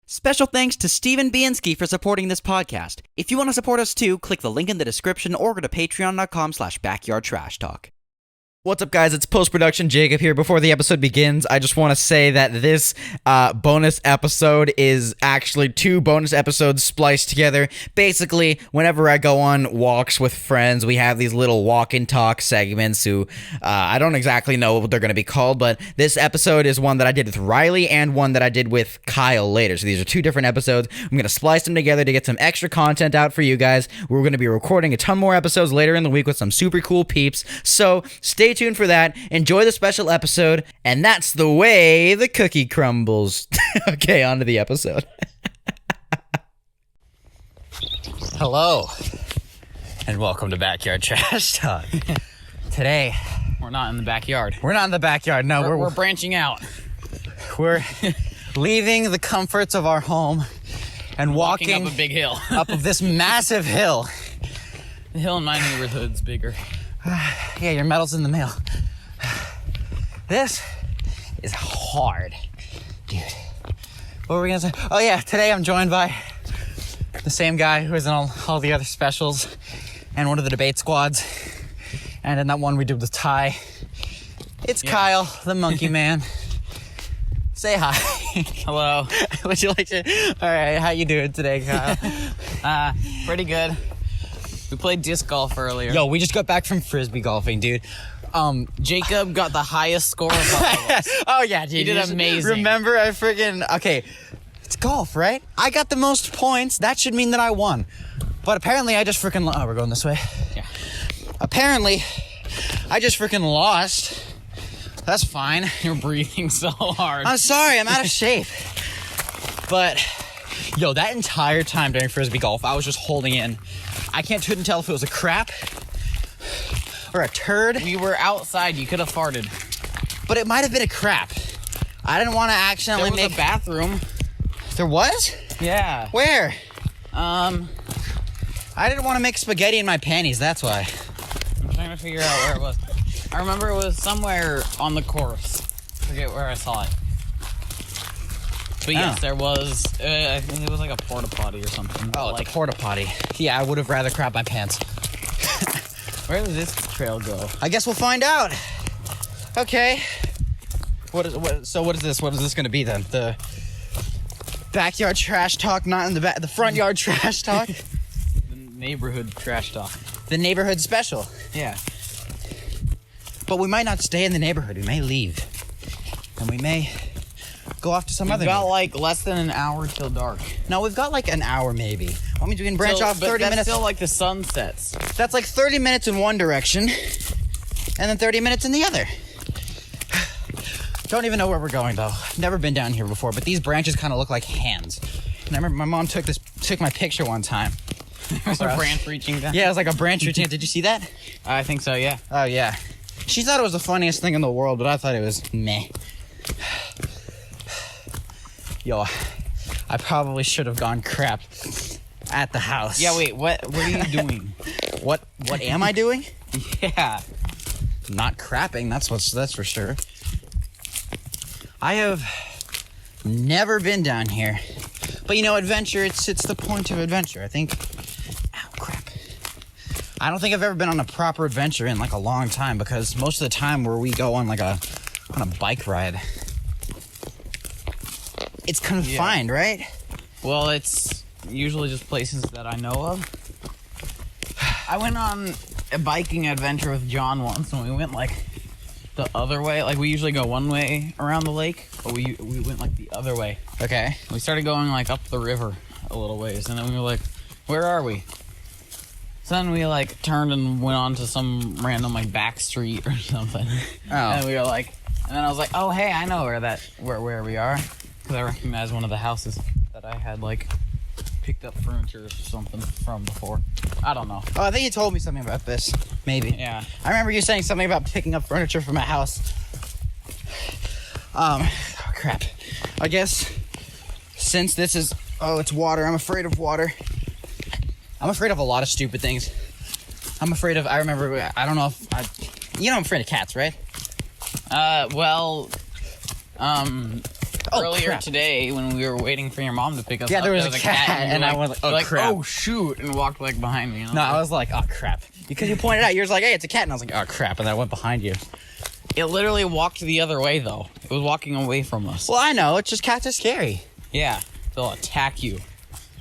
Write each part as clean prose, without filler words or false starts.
Special thanks to Steven Bienski for supporting this podcast. If you want to support us too, click the link in the description or go to patreon.com/backyardtrashtalk. What's up, guys? It's post-production Jacob here. Before the episode begins, I just want to say that this bonus episode is actually 2 bonus episodes spliced together. Basically, whenever I go on walks with friends, we have these little walk-and-talk segments who I don't exactly know what they're going to be called, but this episode is one that I did with Riley and one that I did with Kyle later. So these are 2 different episodes. I'm going to splice them together to get some extra content out for you guys. We're going to be recording a ton more episodes later in the week with some super cool peeps. So stay tuned for that. Enjoy the special episode, and that's the way the cookie crumbles. Okay, on to the episode. Hello, and welcome to Backyard Trash Talk. Today, We're not in the backyard. we're not in the backyard. No, We're branching out. we're leaving the comforts of our home and walking up a big hill. up of this massive hill. The hill in my neighborhood's bigger. Yeah, your medal's in the mail. This is hard, dude. What were we gonna say? Oh yeah, today I'm joined by the same guy who was in all the other specials and one of the debate squads. And in that one we did with Ty. It's Kyle, the monkey man. Say hi. Hello. Would you like to? All right, how you doing today, Kyle? Pretty good. We played disc golf earlier. Yo, we just got back from frisbee golfing, dude. Jacob got the highest score of all of us. Oh yeah, dude. He did amazing. Remember, I freaking... Okay, it's golf, right? I got the most points. That should mean that I won. But apparently I just freaking... Oh, we're going this way? Yeah. Apparently, I just freaking lost. That's fine. You're breathing so hard. I'm sorry, I'm out of shape. But, yo, that entire time during frisbee golf, I was just holding in. I couldn't tell if it was a crap or a turd. We were outside. You could have farted. But it might have been a crap. I didn't want to accidentally There was a bathroom. There was? Yeah. Where? I I didn't want to make spaghetti in my panties, that's why. I'm trying to figure out where it was. I remember it was somewhere on the course. Forget where I saw it. But yes, there was. I think it was like a porta potty or something. Oh, like it's a porta potty. Yeah, I would have rather crap my pants. where does this trail go? I guess we'll find out. Okay. What is this? What is this going to be then? The backyard trash talk, not in the front yard trash talk? The neighborhood trash talk. The neighborhood special. Yeah. But we might not stay in the neighborhood. We may leave. And we may go off to some other We've got neighborhood. like less than an hour till dark. No, we've got like an hour maybe. That means we can branch off but 30 that's minutes. still like the sun sets. That's like 30 minutes in one direction, and then 30 minutes in the other. Don't even know where we're going, though. Never been down here before, but these branches kind of look like hands. And I remember my mom took my picture one time. There's a branch reaching down. Yeah, it was like a branch routine. Did you see that? I think so, yeah. Oh, yeah. She thought it was the funniest thing in the world, but I thought it was meh. Yo, I probably should have gone crap at the house. Yeah, wait, what are you doing? What am I doing? Yeah. Not crapping, that's for sure. I have never been down here. But you know, adventure, it's the point of adventure. I think... Ow, crap. I don't think I've ever been on a proper adventure in like a long time, because most of the time where we go on a bike ride, it's confined, right? Well, it's usually just places that I know of. I went on a biking adventure with John once, and we went like the other way. Like we usually go one way around the lake, but we went like the other way. Okay. We started going like up the river a little ways, and then we were like, where are we? So then we like turned and went on to some random like back street or something. Oh. And we were like, and then I was like, oh hey, I know where we are, because I recognized one of the houses that I had like picked up furniture or something from before. I don't know. Oh, I think you told me something about this. Maybe. Yeah. I remember you saying something about picking up furniture from a house. Oh crap. I guess since this is... Oh, it's water. I'm afraid of water. I'm afraid of a lot of stupid things. I'm afraid of... I remember... I don't know if... I'm afraid of cats, right? earlier crap. today when we were waiting for your mom to pick us Yeah, up. there was a cat, and and you I were was like, you're oh, crap. oh shoot, and walked like behind me. No, I was like, oh crap. Because you pointed out, you were like, hey, it's a cat. And I was like, oh crap. And then I went behind you. It literally walked the other way though. It was walking away from us. Well, I know. It's just cats are scary. Yeah, they'll attack you.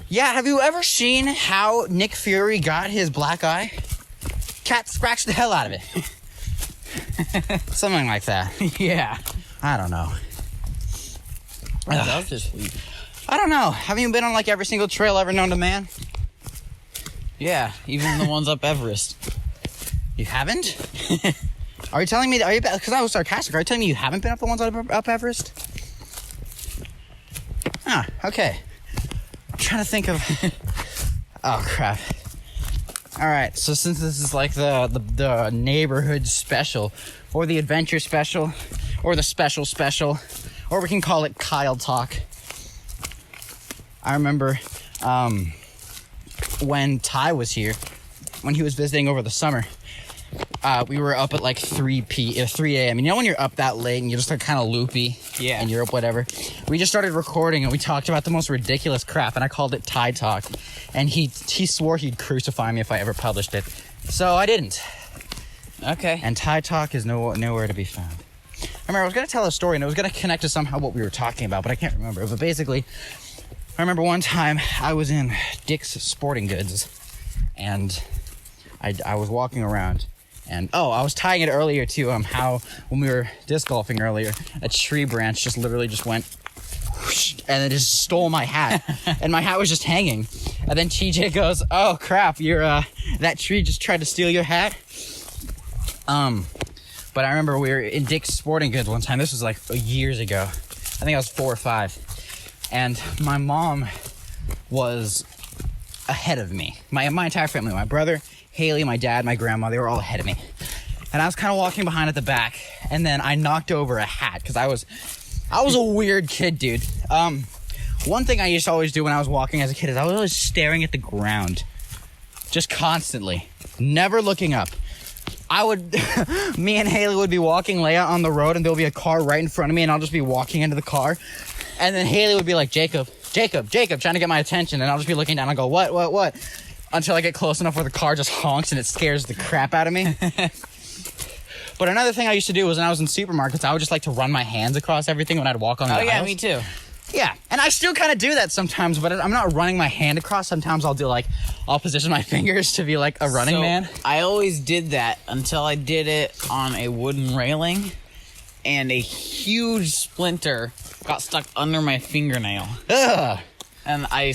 Yeah, have you ever seen how Nick Fury got his black eye? Cat scratched the hell out of it. Something like that. Yeah. I don't know. That does just leave. I don't know. Haven't you been on like every single trail ever known to man? Yeah, even the ones up Everest. You haven't? Are you telling me that? Are you? Because I was sarcastic. Are you telling me you haven't been up the ones up Everest? Ah, okay. I'm trying to think of. Oh crap! All right. So since this is like the neighborhood special, or the adventure special, or the special, or we can call it Kyle Talk. I remember when Ty was here, when he was visiting over the summer. We were up at like 3 a.m. You know when you're up that late and you're just like kind of loopy? Yeah. And you're up whatever. We just started recording and we talked about the most ridiculous crap and I called it Tide Talk. And he swore he'd crucify me if I ever published it. So I didn't. Okay. And Tide Talk is nowhere to be found. I remember I was going to tell a story and it was going to connect to somehow what we were talking about, but I can't remember. But basically, I remember one time I was in Dick's Sporting Goods and I was walking around. And I was tying it earlier to how when we were disc golfing earlier, a tree branch just literally just went whoosh, and it just stole my hat, and my hat was just hanging. And then TJ goes, "Oh crap, that tree just tried to steal your hat." But I remember we were in Dick's Sporting Goods one time. This was like years ago. I think I was 4 or 5, and my mom was ahead of me. My entire family, my brother, Haley, my dad, my grandma, they were all ahead of me. And I was kind of walking behind at the back, and then I knocked over a hat because I was a weird kid, dude. One thing I used to always do when I was walking as a kid is I was always staring at the ground, just constantly, never looking up. Me and Haley would be walking Leia on the road, and there'll be a car right in front of me, and I'll just be walking into the car, and then Haley would be like, Jacob, trying to get my attention, and I'll just be looking down and go, what? Until I get close enough where the car just honks and it scares the crap out of me. But another thing I used to do was when I was in supermarkets, I would just like to run my hands across everything when I'd walk on the aisles. Oh yeah, me too. Yeah, and I still kind of do that sometimes, but I'm not running my hand across. Sometimes I'll position my fingers to be like a running man. I always did that until I did it on a wooden railing, and a huge splinter got stuck under my fingernail. Ugh. And I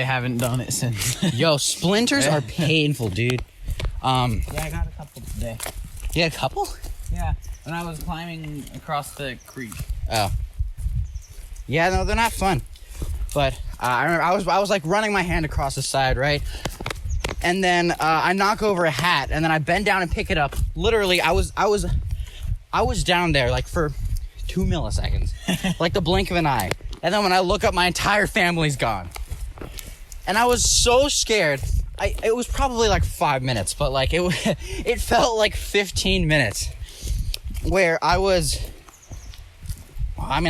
haven't done it since. Yo, splinters are painful, dude. Yeah, I got a couple today. You had a couple? Yeah, when I was climbing across the creek. Oh. Yeah, no, they're not fun. But I remember I was like running my hand across the side, right? And then I knock over a hat, and then I bend down and pick it up. Literally, I was down there like for 2 milliseconds, like the blink of an eye. And then when I look up, my entire family's gone. And I was so scared. It was probably like 5 minutes, but like it felt like 15 minutes where I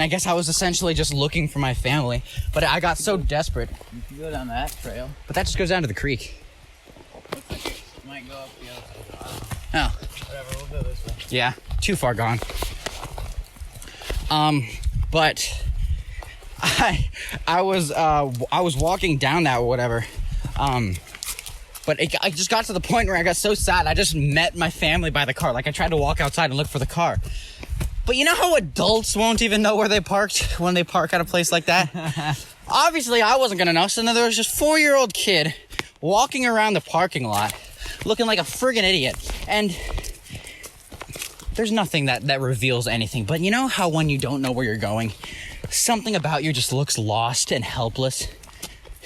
guess I was essentially just looking for my family, but I got so desperate. You can go down that trail. But that just goes down to the creek. Might go up the other side. Oh. Whatever, we'll go this way. Yeah, too far gone. But I was walking down that or whatever. But I just got to the point where I got so sad, I just met my family by the car. Like, I tried to walk outside and look for the car. But you know how adults won't even know where they parked when they park at a place like that? Obviously, I wasn't going to know. So then there was this 4-year-old kid walking around the parking lot looking like a friggin' idiot. And there's nothing that reveals anything. But you know how when you don't know where you're going, something about you just looks lost and helpless?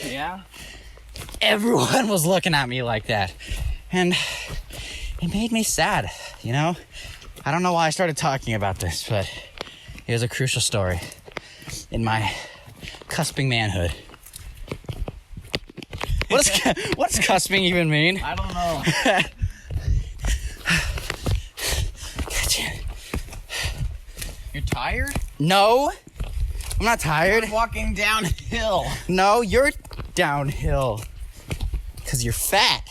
Yeah? Everyone was looking at me like that. And it made me sad, you know? I don't know why I started talking about this, but it was a crucial story in my cusping manhood. What's cusping even mean? I don't know. God damn it. You're tired? No, I'm not tired. I'm walking downhill. No, you're downhill. Because you're fat.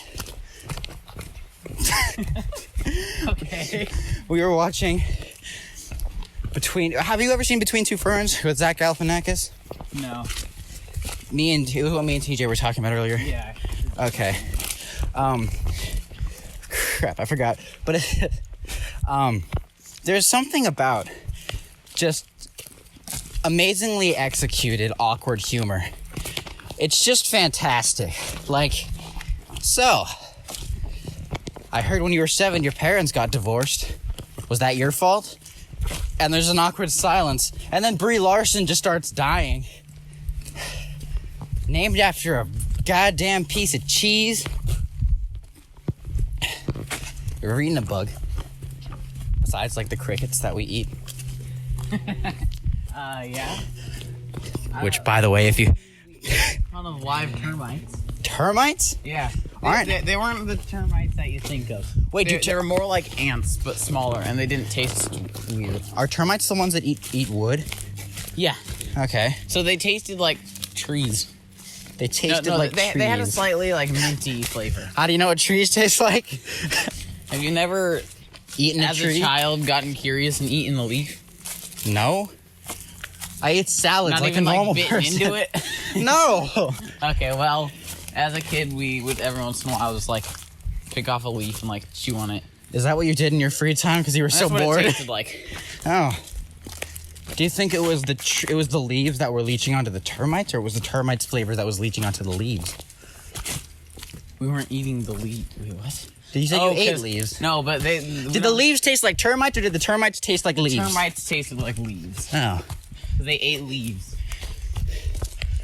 Okay. We were watching Have you ever seen Between Two Ferns with Zach Galifianakis? No. It was what me and TJ were talking about earlier. Yeah. Okay. Crap, I forgot. But there's something about just amazingly executed awkward humor. It's just fantastic. Like, so, I heard when you were 7 your parents got divorced. Was that your fault? And there's an awkward silence. And then Brie Larson just starts dying. Named after a goddamn piece of cheese. You're eating a bug. Besides, like, the crickets that we eat. Yeah. Which, by the way, if you... Ton of live termites. Termites? Yeah. Aren't They weren't the termites that you think of. Wait, they were more like ants, but smaller, and they didn't taste weird. Are termites the ones that eat wood? Yeah. Okay. So they tasted like trees. They tasted like trees. They had a slightly like minty flavor. How do you know what trees taste like? Have you never, Eaten a as tree? a child, gotten curious and eaten the leaf? No. I ate salads Not like even a normal like bitten person. into it? No. Okay, well, as a kid, we would every once in a while just like pick off a leaf and like chew on it. Is that what you did in your free time because you were That's so what bored? it tasted like. Oh. Do you think it was the leaves that were leaching onto the termites, or was the termites flavor that was leaching onto the leaves? We weren't eating the leaf. Wait, what? Did you say you ate 'cause- leaves? No, but Did the leaves taste like termites, or did the termites taste like leaves? termites tasted like leaves. Oh. 'Cause they ate leaves.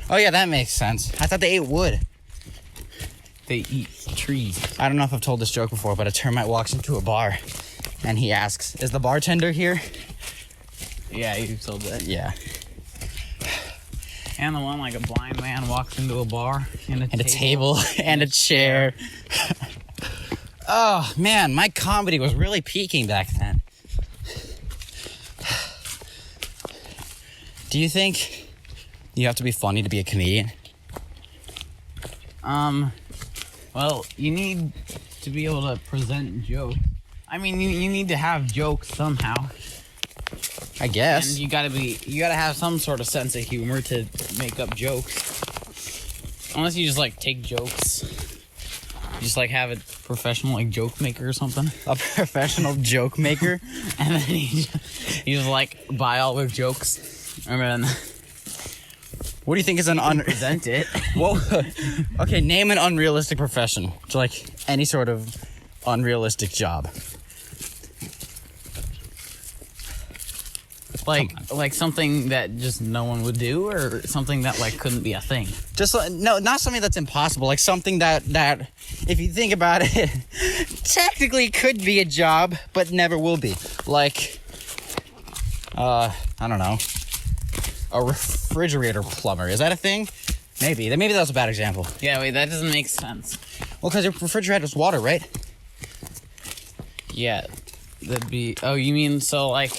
Oh yeah, that makes sense. I thought they ate wood. They eat trees. I don't know if I've told this joke before, but a termite walks into a bar, and he asks, "Is the bartender here?" Yeah, you told that. Yeah. And the one like a blind man walks into a bar and And a table and a chair. Oh man, my comedy was really peaking back then. Do you think you have to be funny to be a comedian? Well, you need to be able to present jokes. I mean, you need to have jokes somehow. I guess. And you gotta have some sort of sense of humor to make up jokes. Unless you just like take jokes. You just like have a professional like joke maker or something. A professional joke maker? And then you just like buy all their jokes. And then What do you think is an present it. Whoa. Okay, name an unrealistic profession. Like any sort of unrealistic job. Like something that just no one would do, or something that like couldn't be a thing. Just no, not something that's impossible. Like something that if you think about it, technically could be a job, but never will be. Like, I don't know, a refrigerator plumber. Is that a thing? Maybe. Maybe that was a bad example. Yeah, wait, that doesn't make sense. Well, because your refrigerator's water, right? Yeah, that'd be. Oh, you mean so like?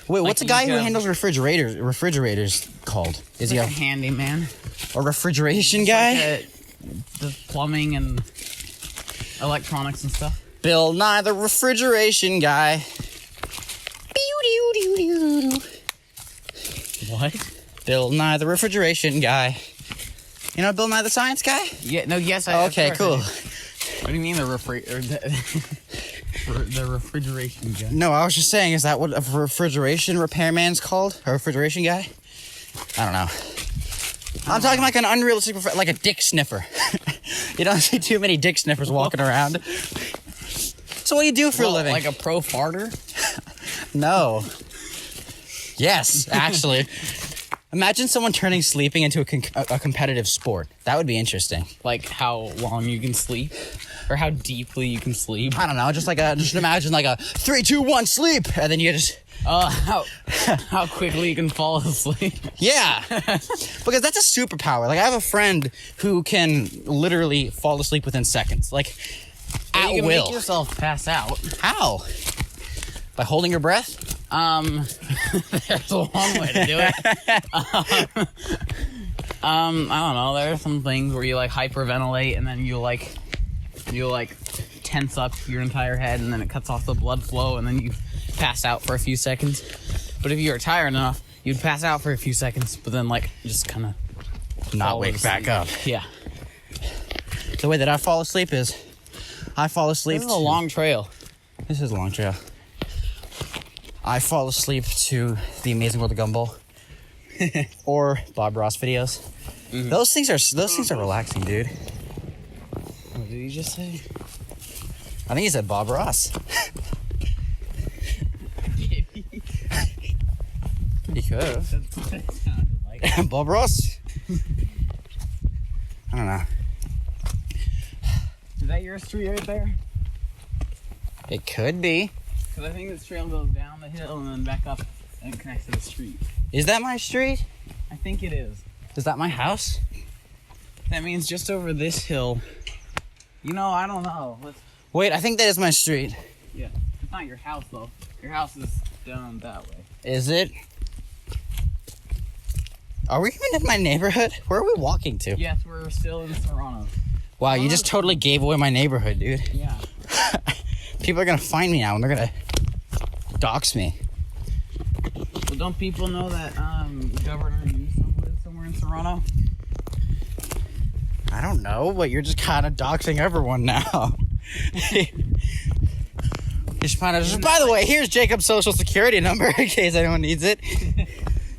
Wait, Like what's a guy you who have- handles refrigerators called? Is he Like a a handyman? refrigeration guy? Like the plumbing and electronics and stuff. Bill Nye the refrigeration guy. What? Bill Nye the refrigeration guy. You know Bill Nye the science guy? Yeah. No. Yes. I. Okay, of course I cool. do. What do you mean the the refrigeration guy? No, I was just saying, is that what a refrigeration repairman's called? A refrigeration guy? I don't know. I'm talking like an unrealistic, like a dick sniffer. You don't see too many dick sniffers walking around. So what do you do for a living? Like a pro farter? No. Yes, actually. Imagine someone turning sleeping into a competitive sport. That would be interesting. Like how long you can sleep, or how deeply you can sleep? I don't know, just imagine like a 3, 2, 1 sleep, and then you just How quickly you can fall asleep? yeah, because that's a superpower. Like I have a friend who can literally fall asleep within seconds, like You at can will. make yourself pass out. How? By holding your breath? There's one way to do it. I don't know. There are some things where you like hyperventilate and then you tense up your entire head and then it cuts off the blood flow and then you pass out for a few seconds. But if you were tired enough, you'd pass out for a few seconds, but then like just kind of Not wake back up. Yeah. The way that I fall asleep is, I fall asleep. This is a long trail. This is a long trail. I fall asleep to The Amazing World of Gumball or Bob Ross videos. Mm-hmm. Those things are relaxing, dude. What did you just say? I think he said Bob Ross. He could have. That's what it sounded like. Bob Ross. I don't know. Is that your street right there? It could be. Because I think this trail goes down the hill and then back up and connects to the street. Is that my street? I think it is. Is that my house? That means just over this hill. You know, I don't know. Wait, I think that is my street. Yeah. It's not your house, though. Your house is down that way. Is it? Are we even in my neighborhood? Where are we walking to? Yes, we're still in Serrano. Wow, you just totally gave away my neighborhood, dude. Yeah. People are gonna find me now and they're gonna dox me. Well, don't people know that Governor Newsom lives somewhere in Serrano? I don't know, but you're just kind of doxing everyone now. Just kind of. By the way, here's Jacob's social security number in case anyone needs it.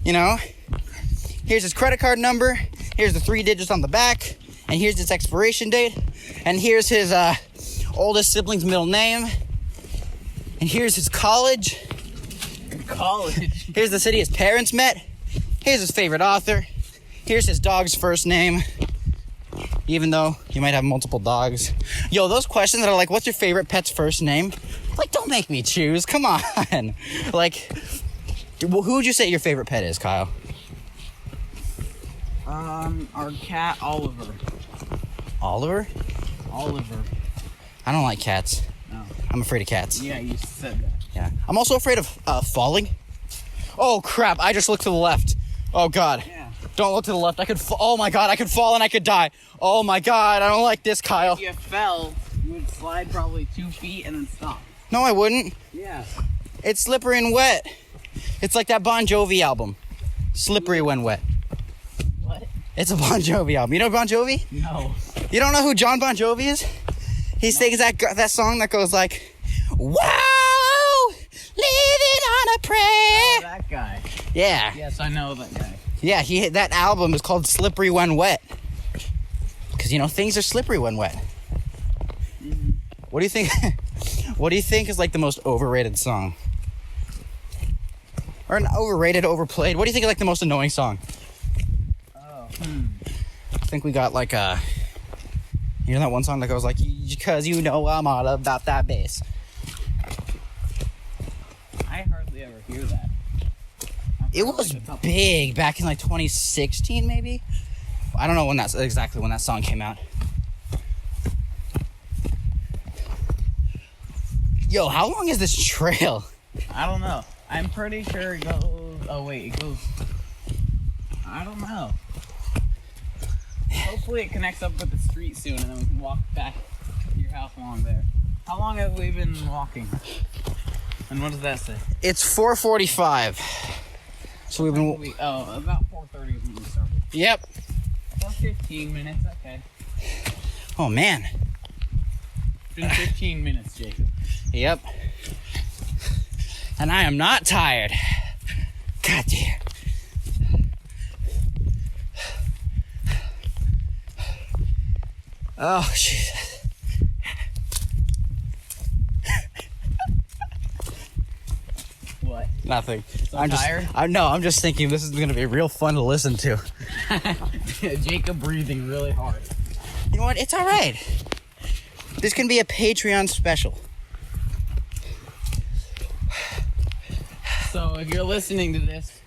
You know, here's his credit card number. Here's the 3 digits on the back, and here's its expiration date. And here's his oldest sibling's middle name. And here's his college. College. Here's the city his parents met. Here's his favorite author. Here's his dog's first name. Even though you might have multiple dogs. Yo, those questions that are like, what's your favorite pet's first name? Like, don't make me choose. Come on. Like, who would you say your favorite pet is, Kyle? Our cat, Oliver. Oliver? Oliver. I don't like cats. No. I'm afraid of cats. Yeah, you said that. Yeah. I'm also afraid of falling. Oh, crap. I just looked to the left. Oh, God. Yeah. Don't look to the left. Oh, my God. I could fall and I could die. Oh, my God. I don't like this, Kyle. If you fell, you would slide probably 2 feet and then stop. No, I wouldn't. Yeah. It's slippery and wet. It's like that Bon Jovi album. Slippery when wet. What? It's a Bon Jovi album. You know Bon Jovi? No. You don't know who John Bon Jovi is? He sings that song that goes like, "Wow, living on a prayer." Oh, that guy. Yeah. Yes, I know that guy. Yeah, that album is called Slippery When Wet. Because, you know, things are slippery when wet. Mm-hmm. What do you think? What do you think is like the most overrated song? Or an overrated, overplayed? What do you think is like the most annoying song? Oh. I think we got like you know that one song that goes like, "Because you know I'm all about that bass." I hardly ever hear that. It was big back in like 2016, maybe. I don't know when that's exactly when that song came out. Yo, how long is this trail? I don't know. I'm pretty sure it goes. Oh wait, it goes. I don't know. Hopefully, it connects up with the street soon, and then we can walk back to your house along there. How long have we been walking? And what does that say? It's 4:45. So we've been. About 4:30 is when we started. Yep. So 15 minutes. Okay. Oh man. It's been 15 minutes, Jacob. Yep. And I am not tired. God damn. Oh, Jesus. What? Nothing. So I'm tired? I'm just thinking this is going to be real fun to listen to. Jacob breathing really hard. You know what? It's all right. This can be a Patreon special. So if you're listening to this,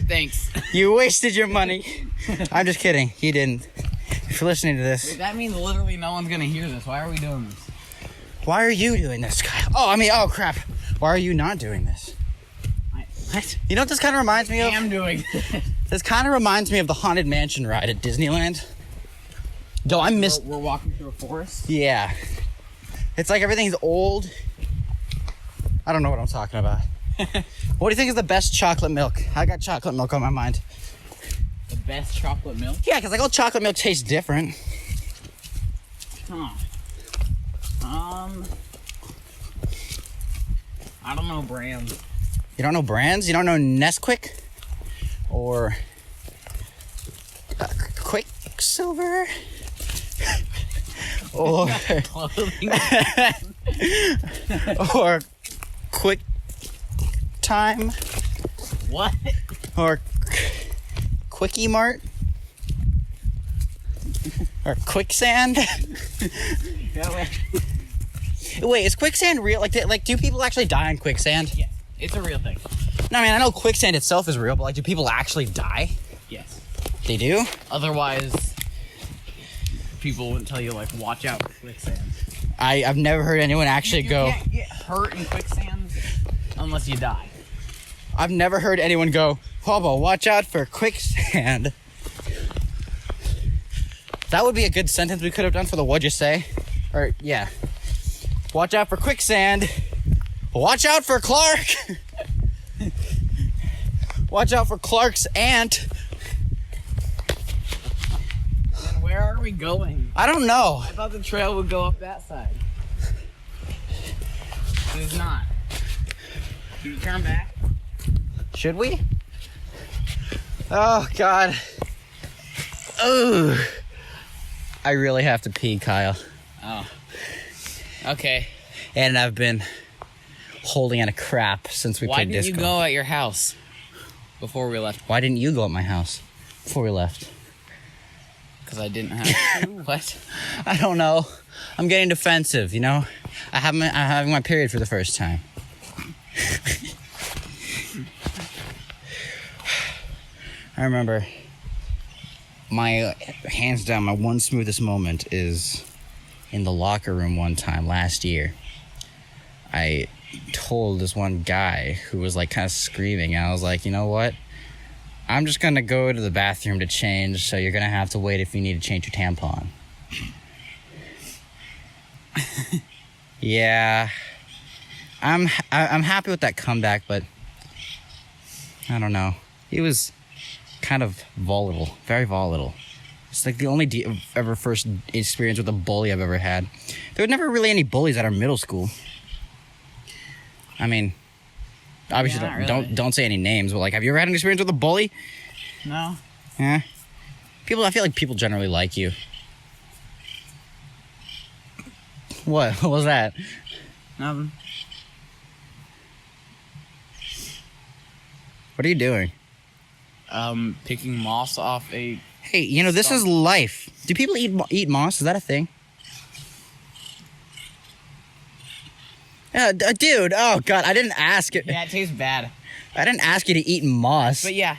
thanks. You wasted your money. I'm just kidding. You didn't. If you're listening to this. Wait, that means literally no one's gonna hear this. Why are we doing this? Why are you doing this, Kyle? Oh, crap. Why are you not doing this? What? You know what this kind of reminds me I of? am doing this. This kind of reminds me of the Haunted Mansion ride at Disneyland. Yo, I missed... We're walking through a forest? Yeah. It's like everything's old. I don't know what I'm talking about. What do you think is the best chocolate milk? I got chocolate milk on my mind. The best chocolate milk? Yeah, because like all chocolate milk tastes different. Huh. I don't know brands. You don't know brands? You don't know Nesquik? Or Quicksilver? Or Clothing. or Quick Time? What? Or Quickie Mart? Or Quicksand? Wait, is quicksand real? Like, do people actually die in quicksand? Yeah, it's a real thing. No, I mean, I know quicksand itself is real, but like, do people actually die? Yes. They do? Otherwise, people wouldn't tell you, like, watch out for quicksand. I've never heard anyone actually You go. can't get hurt in quicksand unless you die. I've never heard anyone go, Hobo, watch out for quicksand. That would be a good sentence we could have done for the what'd you say? Or, yeah. Watch out for quicksand. Watch out for Clark. Watch out for Clark's aunt. Then where are we going? I don't know. I thought the trail would go up that side. It's not. Can you turn back? Should we? Oh, God. Oh. I really have to pee, Kyle. Oh. Okay. And I've been holding on a crap since we Why played didn't disco. you go at your house before we left? Why didn't you go at my house before we left? Because I didn't have to. What? I don't know. I'm getting defensive, you know? I'm having my period for the first time. I remember my, hands down, my one smoothest moment is in the locker room one time last year. I told this one guy who was like kind of screaming, and I was like, you know what? I'm just gonna go to the bathroom to change, so you're gonna have to wait if you need to change your tampon. Yeah. I'm happy with that comeback, but I don't know. He was kind of volatile, very volatile. It's like the only ever first experience with a bully I've ever had. There were never really any bullies at our middle school. I mean, obviously Yeah, not really. don't say any names, but like, have you ever had an experience with a bully? No. Yeah. I feel like people generally like you. What? What was that? Nothing. What are you doing? Picking moss off a... Hey, you know, this is life. Do people eat moss? Is that a thing? Yeah, dude. Oh, God. I didn't ask it. Yeah, it tastes bad. I didn't ask you to eat moss. But yeah,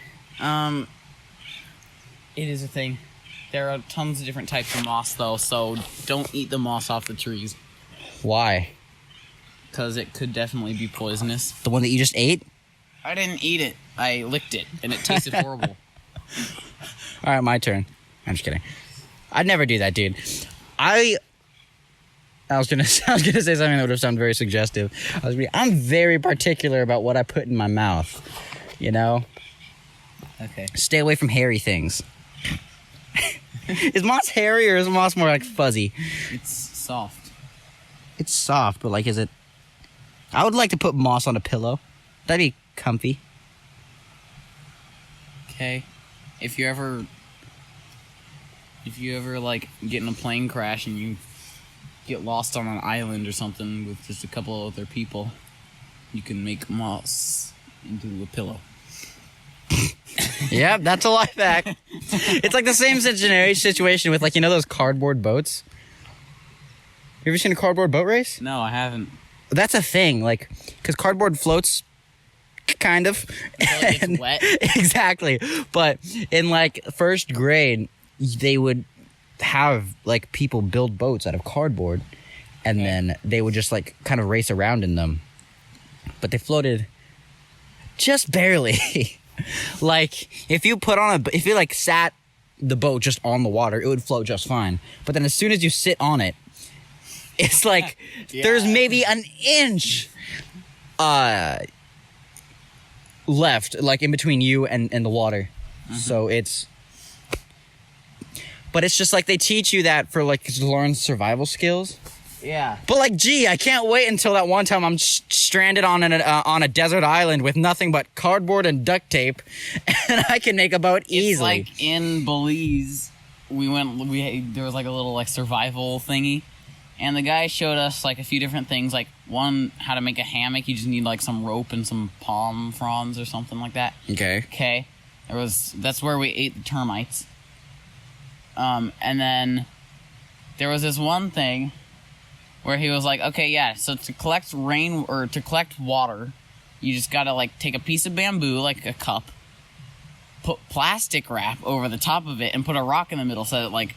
it is a thing. There are tons of different types of moss, though, so don't eat the moss off the trees. Why? Because it could definitely be poisonous. The one that you just ate? I didn't eat it. I licked it, and it tasted horrible. All right, my turn. I'm just kidding. I'd never do that, dude. I was gonna say something that would have sounded very suggestive. I'm very particular about what I put in my mouth. You know, Okay. stay away from hairy things. Is moss hairy or is moss more like fuzzy? It's soft. It's soft, but like, is it? I would like to put moss on a pillow. That'd be comfy. Okay. If you ever like get in a plane crash and you get lost on an island or something with just a couple of other people, you can make moss into a pillow. Yep, that's a life hack. It's like the same situation with, like, you know those cardboard boats? You ever seen a cardboard boat race? No, I haven't. That's a thing, like, because cardboard floats, kind of. Until it gets wet. Exactly. But in, like, first grade, they would have, like, people build boats out of cardboard, and then they would just, like, kind of race around in them. But they floated just barely. Like, if you like sat the boat just on the water, it would float just fine. But then as soon as you sit on it, it's like there's maybe an inch left, like in between you and the water. So but it's just like they teach you that for like to learn survival skills. Yeah. But like, gee, I can't wait until that one time I'm stranded on a desert island with nothing but cardboard and duct tape, and I can make a boat easily. It's like in Belize, there was like a little like survival thingy, and the guy showed us like a few different things. Like one, how to make a hammock. You just need like some rope and some palm fronds or something like that. Okay. That's where we ate the termites. And then there was this one thing where he was like, okay, yeah, so to collect rain or to collect water, you just gotta like take a piece of bamboo, like a cup, put plastic wrap over the top of it, and put a rock in the middle so it like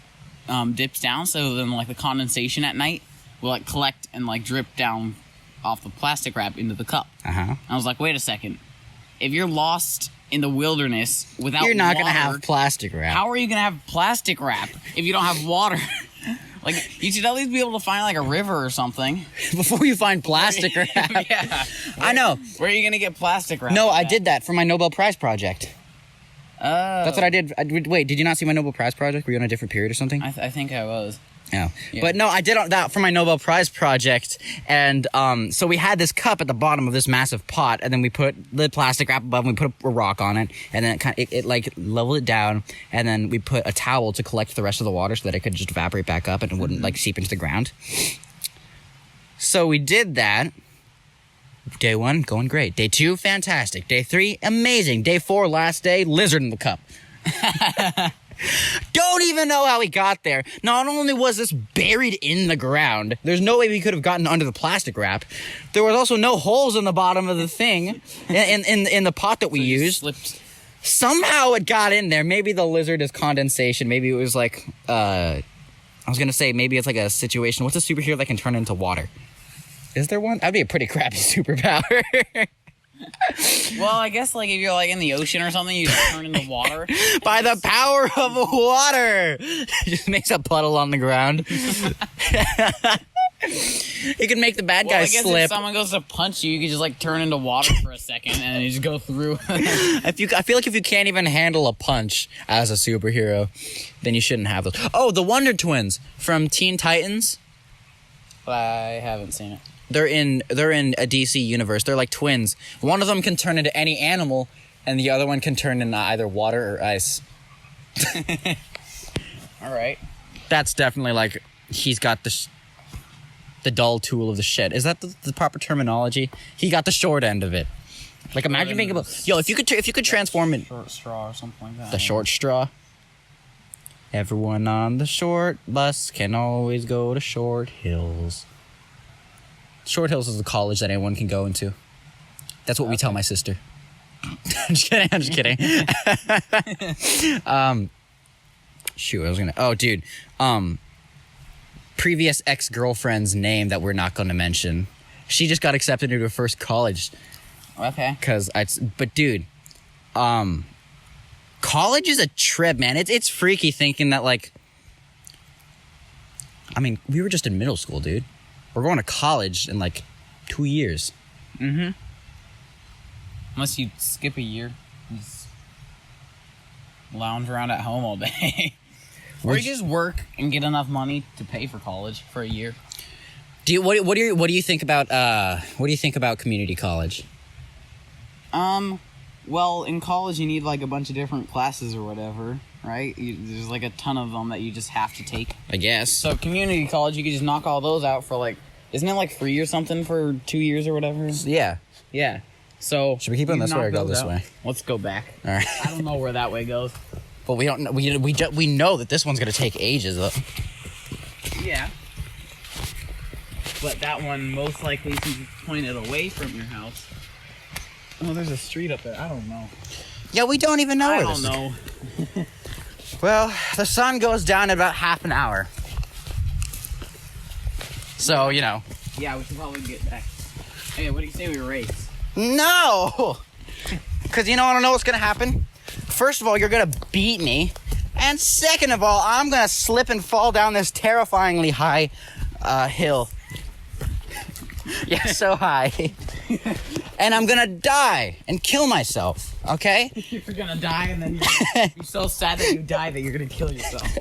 dips down. So then like the condensation at night will like collect and like drip down off the plastic wrap into the cup. I was like, wait a second, if you're lost in the wilderness without You're not water, gonna have plastic wrap. how are you gonna have plastic wrap if you don't have water? Like, you should at least be able to find, like, a river or something. Before you find plastic wrap. Yeah. I know. Where are you going to get plastic wrap? No, I did that for my Nobel Prize project. Oh. That's what I did. Wait, did you not see my Nobel Prize project? Were you on a different period or something? I think I was. No. Yeah. But no, I did that for my Nobel Prize project. And so we had this cup at the bottom of this massive pot, and then we put the plastic wrap above, and we put a rock on it, and then it like leveled it down, and then we put a towel to collect the rest of the water so that it could just evaporate back up and it wouldn't like seep into the ground. So we did that. Day 1, going great. Day 2, fantastic. Day 3, amazing. Day 4, last day, lizard in the cup. Don't even know how we got there. Not only was this buried in the ground, there's no way we could have gotten under the plastic wrap. There was also no holes in the bottom of the thing in the pot that we used. Slipped. Somehow it got in there. Maybe the lizard is condensation. Maybe it was like I was gonna say maybe it's like a situation. What's a superhero that can turn into water? Is there one? That'd be a pretty crappy superpower. Well, I guess, like, if you're, like, in the ocean or something, you just turn into water. By the power of water! Just makes a puddle on the ground. You can make the bad guy I guess slip. if someone goes to punch you, you can just, like, turn into water for a second, and then you just go through. I feel like if you can't even handle a punch as a superhero, then you shouldn't have those. Oh, the Wonder Twins from Teen Titans. I haven't seen it. They're in a DC universe. They're like twins. One of them can turn into any animal, and the other one can turn into either water or ice. All right. That's definitely like he's got the dull tool of the shed. Is that the proper terminology? He got the short end of it. Like imagine being able. Yo, if you could transform it. Short straw or something like that. The short straw. Everyone on the short bus can always go to Short Hills. Short Hills is a college that anyone can go into. That's what we tell my sister. I'm just kidding. Shoot, I was gonna. Oh, dude. Previous ex-girlfriend's name that we're not going to mention. She just got accepted into her first college. Okay. But dude, college is a trip, man. It's freaky thinking that like. I mean, we were just in middle school, dude. We're going to college in like 2 years. Mm-hmm. Unless you skip a year, you just lounge around at home all day. Or you just work and get enough money to pay for college for a year. What do you think about community college? Well, in college you need like a bunch of different classes or whatever, right? There's like a ton of them that you just have to take. I guess. So community college, you could just knock all those out for like, isn't it like free or something for 2 years or whatever? Yeah. Yeah. So should we keep going this way or go this way? Let's go back. All right. I don't know where that way goes. But we don't know. We know that this one's gonna take ages. Yeah. But that one most likely is pointed away from your house. Oh, there's a street up there. I don't know. Yeah, we don't even know I where don't this is. know. Well, the sun goes down in about half an hour. So, you know. Yeah, we should probably get back. Hey, what do you say we race? No! Because you know, I don't know what's going to happen. First of all, you're going to beat me. And second of all, I'm going to slip and fall down this terrifyingly high hill. Yeah, so high. And I'm going to die and kill myself, okay? You're gonna die, and then you're so sad that you die that you're gonna kill yourself.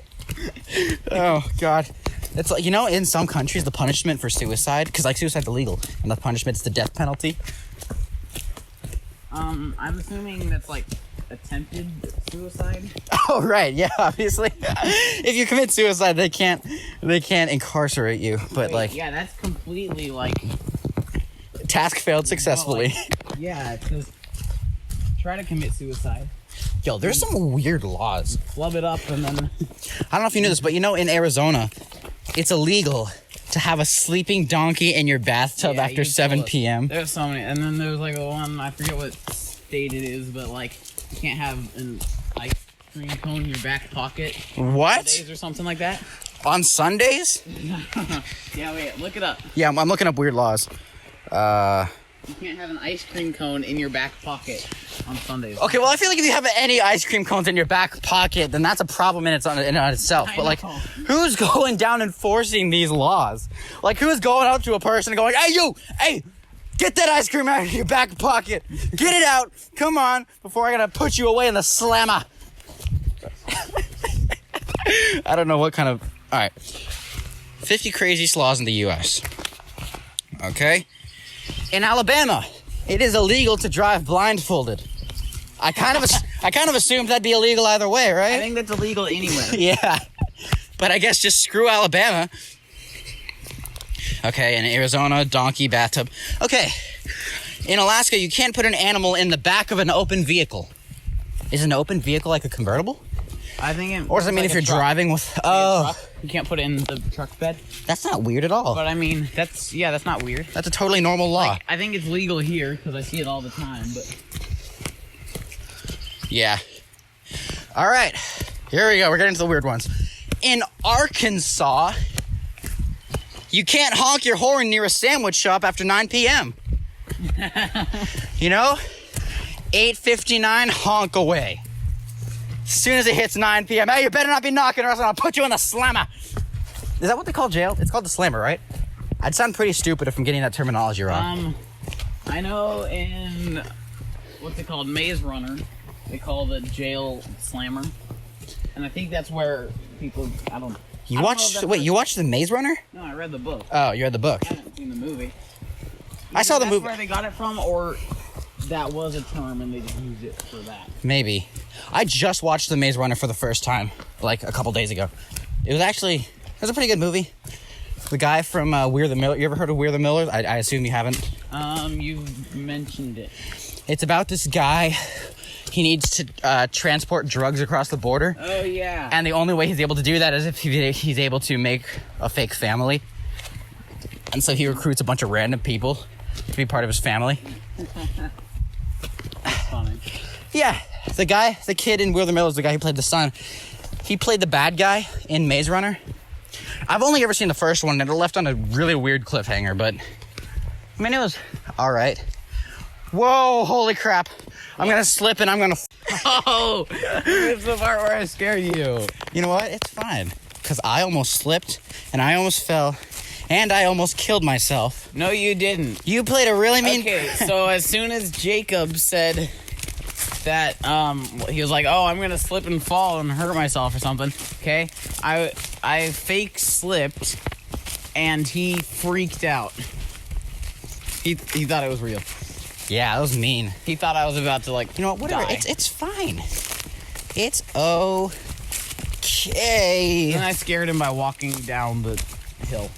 Oh, God. It's like, you know, in some countries, the punishment for suicide, because, like, suicide's illegal, and the punishment's the death penalty. I'm assuming that's, like, attempted suicide. Oh, right, yeah, obviously. If you commit suicide, they can't incarcerate you, but, Wait, like, yeah, that's completely, like... task failed successfully. No, like, yeah, it says try to commit suicide. Yo, there's some weird laws. Flub it up and then... I don't know if you knew this, but you know, in Arizona, it's illegal to have a sleeping donkey in your bathtub Yeah, after you 7 told us. p.m. There's so many. And then there's like one, I forget what state it is, but like, you can't have an ice cream cone in your back pocket. What? Days or something like that. On Sundays? Yeah, wait, look it up. Yeah, I'm looking up weird laws. You can't have an ice cream cone in your back pocket on Sundays. Okay, well, I feel like if you have any ice cream cones in your back pocket, then that's a problem in itself. I But, like, know. who's going down enforcing these laws? Like, who's going up to a person and going, hey, you! Hey! Get that ice cream out of your back pocket! Get it out! Come on! Before I gotta put you away in the slammer! I don't know what kind of... Alright. 50 craziest laws in the U.S. Okay? In Alabama, it is illegal to drive blindfolded. I kind of assumed that'd be illegal either way, right? I think that's illegal anywhere. Yeah. But I guess just screw Alabama. Okay, in Arizona, donkey, bathtub. Okay. In Alaska, you can't put an animal in the back of an open vehicle. Is an open vehicle like a convertible? I think it... Or does it mean like if you're a truck. driving with... Like a Oh, truck. You can't put it in the truck bed. that's not weird at all. But I mean, that's not weird. That's a totally normal law. Like, I think it's legal here because I see it all the time, but... Yeah. All right. Here we go. We're getting to the weird ones. In Arkansas, you can't honk your horn near a sandwich shop after 9 p.m. You know? 8:59, honk away. As soon as it hits 9 p.m., hey, you better not be knocking or else I'll put you in the slammer. Is that what they call jail? It's called the slammer, right? I'd sound pretty stupid if I'm getting that terminology wrong. I know in... What's it called? Maze Runner. They call the jail slammer. And I think that's where people... I don't know. You watched The Maze Runner? No, I read the book. Oh, you read the book. I haven't seen the movie. I saw the That's movie. where they got it from, or that was a term and they just used it for that. Maybe. I just watched The Maze Runner for the first time, like a couple days ago. It was a pretty good movie. The guy from We're the Millers. You ever heard of We're the Millers? I assume you haven't. You've mentioned it. It's about this guy. He needs to transport drugs across the border. Oh, yeah. And the only way he's able to do that is if he's able to make a fake family. And so he recruits a bunch of random people to be part of his family. That's funny. Yeah, the kid in We're the Millers, the guy who played the son, he played the bad guy in Maze Runner. I've only ever seen the first one, and it left on a really weird cliffhanger, but I mean, it was all right. Whoa, holy crap. I'm gonna slip and I'm gonna... Oh! It's the part where I scared you. You know what? It's fine. Because I almost slipped, and I almost fell, and I almost killed myself. No, you didn't. You played a really mean... Okay, so as soon as Jacob said that, he was like, oh, I'm gonna slip and fall and hurt myself or something, okay? I fake slipped, and he freaked out. He thought it was real. Yeah, that was mean. He thought I was about to, like, You know what? Whatever. die. It's fine. It's okay. And I scared him by walking down the hill.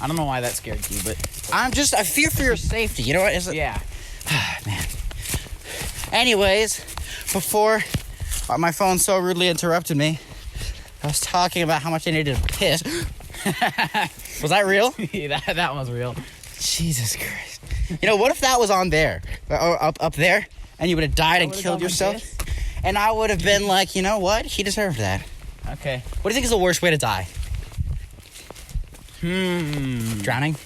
I don't know why that scared you, but... I fear for your safety. You know what? Yeah. Man. Anyways, before my phone so rudely interrupted me, I was talking about how much I needed to piss. Was that real? Yeah, that was real. Jesus Christ. You know, what if that was on there? Or up there? And you would have died and would've killed gone like yourself? this? And I would have been like, you know what? He deserved that. Okay. What do you think is the worst way to die? Drowning?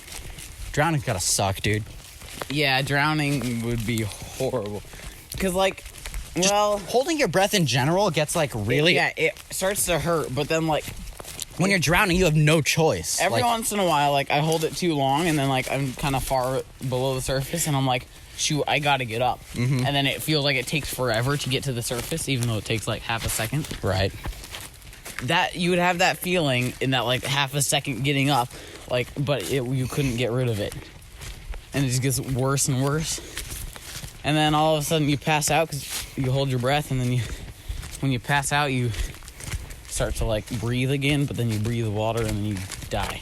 Drowning's gotta suck, dude. Yeah, drowning would be horrible. Because, like, well... holding your breath in general gets, like, really... Yeah, it starts to hurt, but then, like... When you're drowning, you have no choice. Every like, once in a while, like, I hold it too long, and then, like, I'm kind of far below the surface, and I'm like, shoot, I gotta get up. Mm-hmm. And then it feels like it takes forever to get to the surface, even though it takes, like, half a second. Right. That, you would have that feeling in that, like, half a second getting up, like, but you couldn't get rid of it. And it just gets worse and worse. And then all of a sudden you pass out because you hold your breath, and then when you pass out, you start to, like, breathe again, but then you breathe water, and then you die.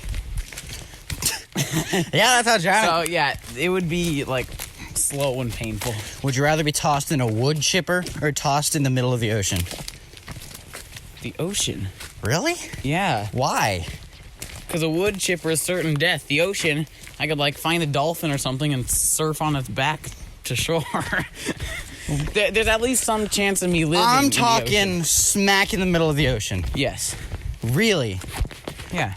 Yeah, that's how drowning... So, yeah, it would be, like, slow and painful. Would you rather be tossed in a wood chipper or tossed in the middle of the ocean? The ocean. Really? Yeah. Why? Because a wood chipper is certain death. The ocean, I could, like, find a dolphin or something and surf on its back to shore. There's at least some chance of me living I'm in the talking ocean. smack in the middle of the ocean. Yes. Really? Yeah.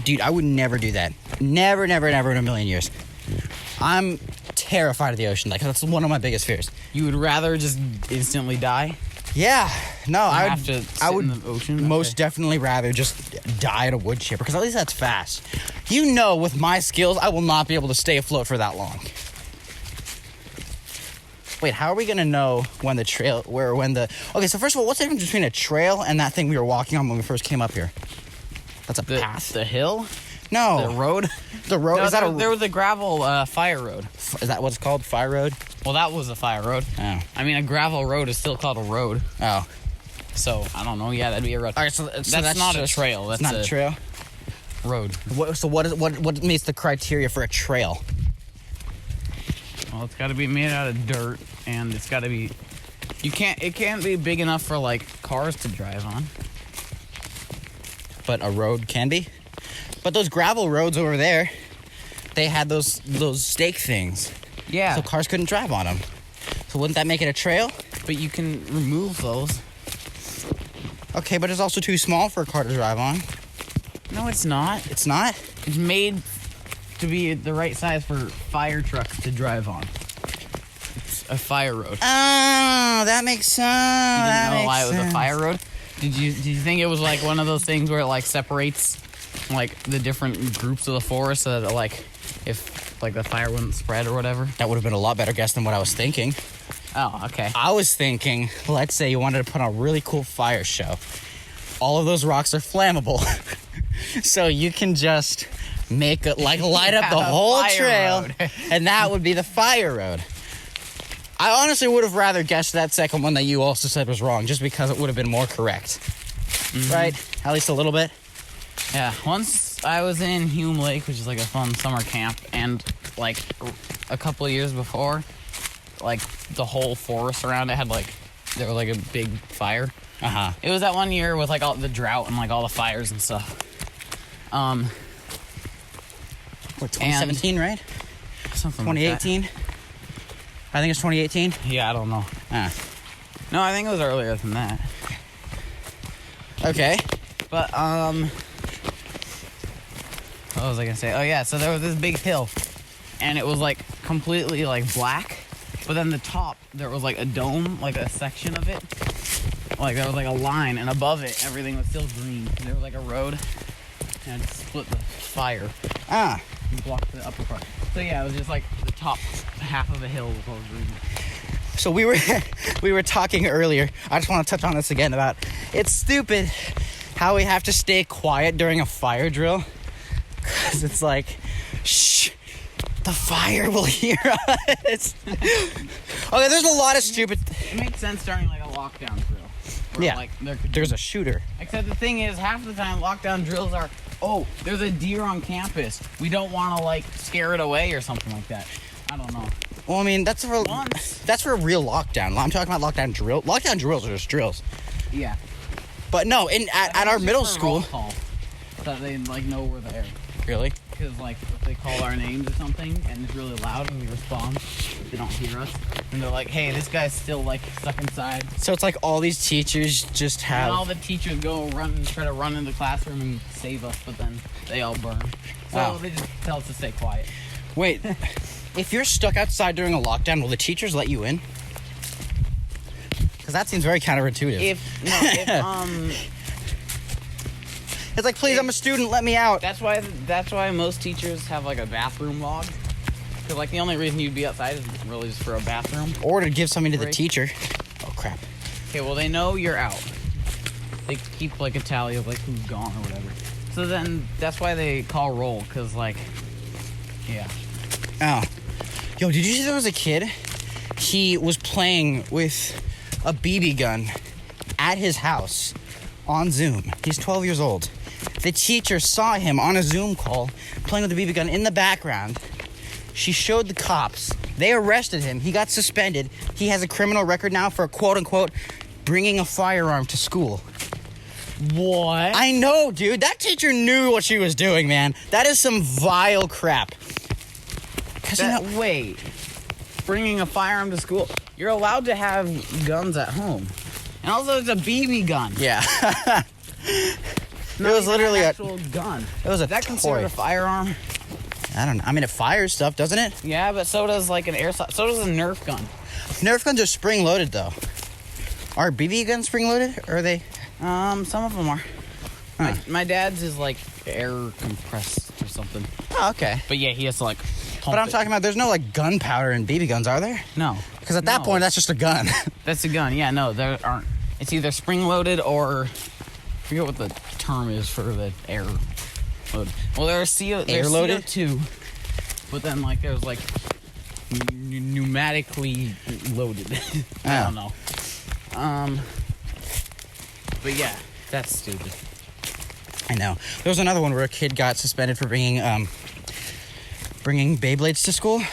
Dude, I would never do that. Never, never, never in a million years. I'm terrified of the ocean. Like, that's one of my biggest fears. You would rather just instantly die? Yeah. No, I have to I sit would in the ocean? most Okay. definitely rather just die at a wood chipper, because at least that's fast. You know, with my skills, I will not be able to stay afloat for that long. Wait, how are we gonna know when the trail, okay, so first of all, what's the difference between a trail and that thing we were walking on when we first came up here? That's a path. The hill? No. The road? The road, No, is that there was a gravel fire road. is that what it's called? Fire road? Well, that was a fire road. Oh. I mean, a gravel road is still called a road. Oh. So, I don't know. Yeah, that'd be a road. All right, so that's that's not just- a trail. That's It's not a trail? road. So what meets the criteria for a trail? Well, it's got to be made out of dirt, and it's got to be... It can't be big enough for, like, cars to drive on. But a road can be? But those gravel roads over there, they had those stake things. Yeah. So cars couldn't drive on them. So wouldn't that make it a trail? But you can remove those. Okay, but it's also too small for a car to drive on. No, it's not. It's not? It's made to be the right size for fire trucks to drive on. It's a fire road. Oh, that makes sense. You That didn't know why it makes was a sense. fire road? Did you think it was like one of those things where it like separates like the different groups of the forest so that like if like the fire wouldn't spread or whatever? That would have been a lot better guess than what I was thinking. Oh, okay. I was thinking, let's say you wanted to put on a really cool fire show. All of those rocks are flammable. So you can just light up Yeah, the whole fire trail, road. and that would be the fire road. I honestly would have rather guessed that second one that you also said was wrong, just because it would have been more correct. Right? At least a little bit. Yeah, once I was in Hume Lake, which is like a fun summer camp, and like a couple of years before, like the whole forest around it had like, there was like a big fire. Uh-huh. It was that one year with like all the drought and like all the fires and stuff. What, 2017, right? Something like that. 2018? I think it's 2018. Yeah, I don't know. Ah. No, I think it was earlier than that. Okay. But, what was I gonna say? Oh, yeah, so there was this big hill, and it was, like, completely, like, black, but then the top, there was, like, a dome, like, a section of it. Like, there was, like, a line, and above it, everything was still green. There was, like, a road, and it split the fire Ah. and blocked the upper part. So, yeah, it was just, like, the top half of the hill was all green. So we were talking earlier. I just want to touch on this again about it's stupid how we have to stay quiet during a fire drill. 'Cause it's like, shh, the fire will hear us. Okay, there's a lot of stupid. It makes sense during, like, a lockdown drill. Where, Yeah. like, there could There's a shooter. Except the thing is, half the time lockdown drills are, oh, there's a deer on campus. We don't want to, like, scare it away or something like that. I don't know. Well, I mean, that's for a real lockdown. I'm talking about lockdown drill. Lockdown drills are just drills. Yeah. But no, at our middle school. Call, so that they, like, know we're there. Really? Because, like, if they call our names or something and it's really loud and we respond, they don't hear us. And they're like, hey, this guy's still, like, stuck inside. So it's like all these teachers just And all have. the teachers go try to run in the classroom and save us, but then they all burn. So Wow. they just tell us to stay quiet. Wait, if you're stuck outside during a lockdown, will the teachers let you in? that seems very counterintuitive. It's like, please, I'm a student, let me out. That's why most teachers have like a bathroom log. Because like the only reason you'd be outside is really just for a bathroom. Or to give something to the break. teacher. Oh, crap. Okay, well they know you're out. They keep like a tally of like who's gone or whatever. So then that's why they call roll, because like, yeah. Oh. Yo, did you see there was a kid? He was playing with a BB gun at his house on Zoom. He's 12 years old. The teacher saw him on a Zoom call playing with a BB gun in the background. She showed the cops. They arrested him. He got suspended. He has a criminal record now for, quote unquote, bringing a firearm to school. What? I know, dude. That teacher knew what she was doing, man. That is some vile crap. Wait. Bringing a firearm to school. You're allowed to have guns at home. And also it's a BB gun. Yeah. It was literally an a actual gun. It was a Is that considered toy. a firearm? I don't know. I mean, it fires stuff, doesn't it? Yeah, but so does like an airsoft. So does a Nerf gun. Nerf guns are spring-loaded, though. Are BB guns spring-loaded? Or are they? Some of them are. Huh. My dad's is like air compressed or something. Oh, okay. But yeah, he has to like pump But I'm it. talking about there's no, like, gunpowder in BB guns, are there? No. Because at that point, that's just a gun. That's a gun. Yeah, no, there aren't. It's either spring-loaded or I forget what the term is for the air load. Well, there's Air-loaded? CO2, but then like there's like pneumatically loaded. I don't know. But yeah, that's stupid. I know. There was another one where a kid got suspended for bringing Beyblades to school. You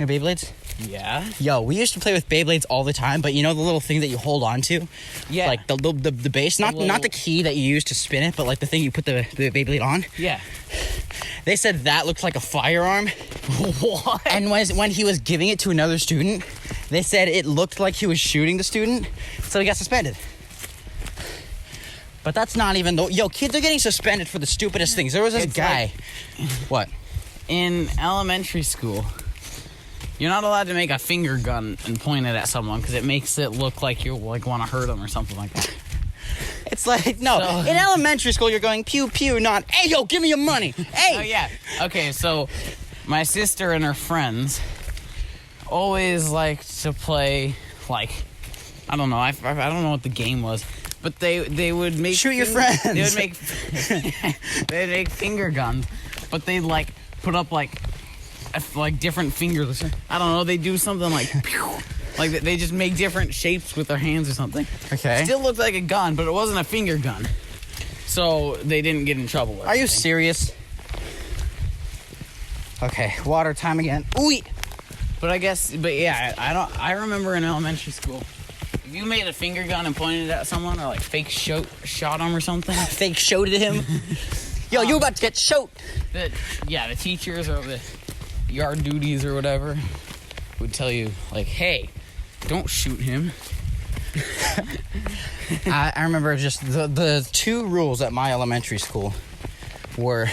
know Beyblades? Yeah. Yo, we used to play with Beyblades all the time, but you know the little thing that you hold on to? Yeah. Like the base, not the key that you use to spin it, but like the thing you put the Beyblade on. Yeah. They said that looked like a firearm. What? And when he was giving it to another student, they said it looked like he was shooting the student, so he got suspended. But that's not even though. Yo, kids are getting suspended for the stupidest things. There was this guy. What? In elementary school, you're not allowed to make a finger gun and point it at someone because it makes it look like you like want to hurt them or something like that. It's like, no. In elementary school, you're going pew pew, not, hey, yo, give me your money. Hey. Oh yeah. Okay, so my sister and her friends always liked to play like I don't know. I don't know what the game was, but they would make Shoot your friends. They would make they'd make finger guns, but they'd like put up like different fingers. I don't know. They do something like pew, like they just make different shapes with their hands or something. Okay. Still looked like a gun, but it wasn't a finger gun, so they didn't get in trouble. Or Are you anything. serious? Okay, water time again. Ooh. But yeah, I remember in elementary school, if you made a finger gun and pointed it at someone or like fake shot them or something, Fake showed him. Yo, you about to get shot. the teachers or the yard duties or whatever would tell you like, hey, don't shoot him. I remember just the two rules at my elementary school were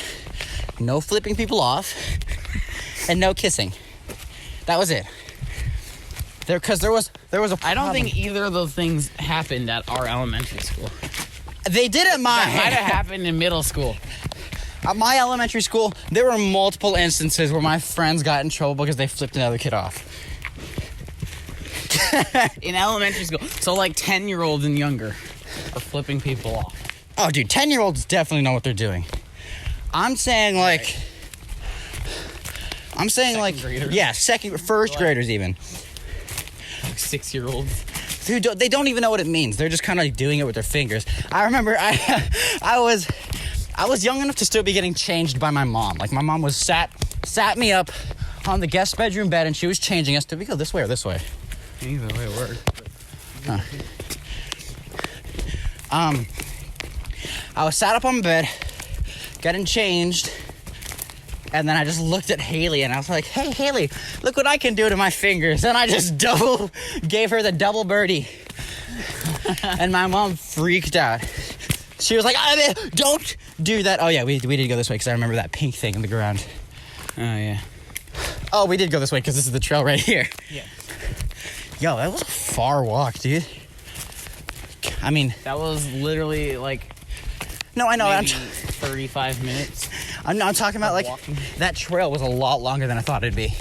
no flipping people off and no kissing. That was it. Because there was a problem. I don't think either of those things happened at our elementary school. They did at mine. That might have happened in middle school. At my elementary school, there were multiple instances where my friends got in trouble because they flipped another kid off. In elementary school. So like 10-year-olds and younger are flipping people off. Oh, dude, 10-year-olds definitely know what they're doing. I'm saying like... I'm saying Second like... graders? Yeah, first graders even. Like 6-year-olds. Dude, they don't even know what it means. They're just kind of like doing it with their fingers. I remember I was young enough to still be getting changed by my mom. Like my mom was sat me up on the guest bedroom bed and she was changing us. Did we go this way or this way? Either way it worked. I was sat up on my bed, getting changed, and then I just looked at Haley and I was like, hey, Haley, look what I can do to my fingers. And I just gave her the double birdie. And my mom freaked out. She was like, don't do that. Oh, yeah, we did go this way because I remember that pink thing in the ground. Oh, yeah. Oh, we did go this way because this is the trail right here. Yeah. Yo, that was a far walk, dude. I mean, That was literally like no, I know. maybe 35 minutes. I'm talking about like walking. that trail was a lot longer than I thought it'd be.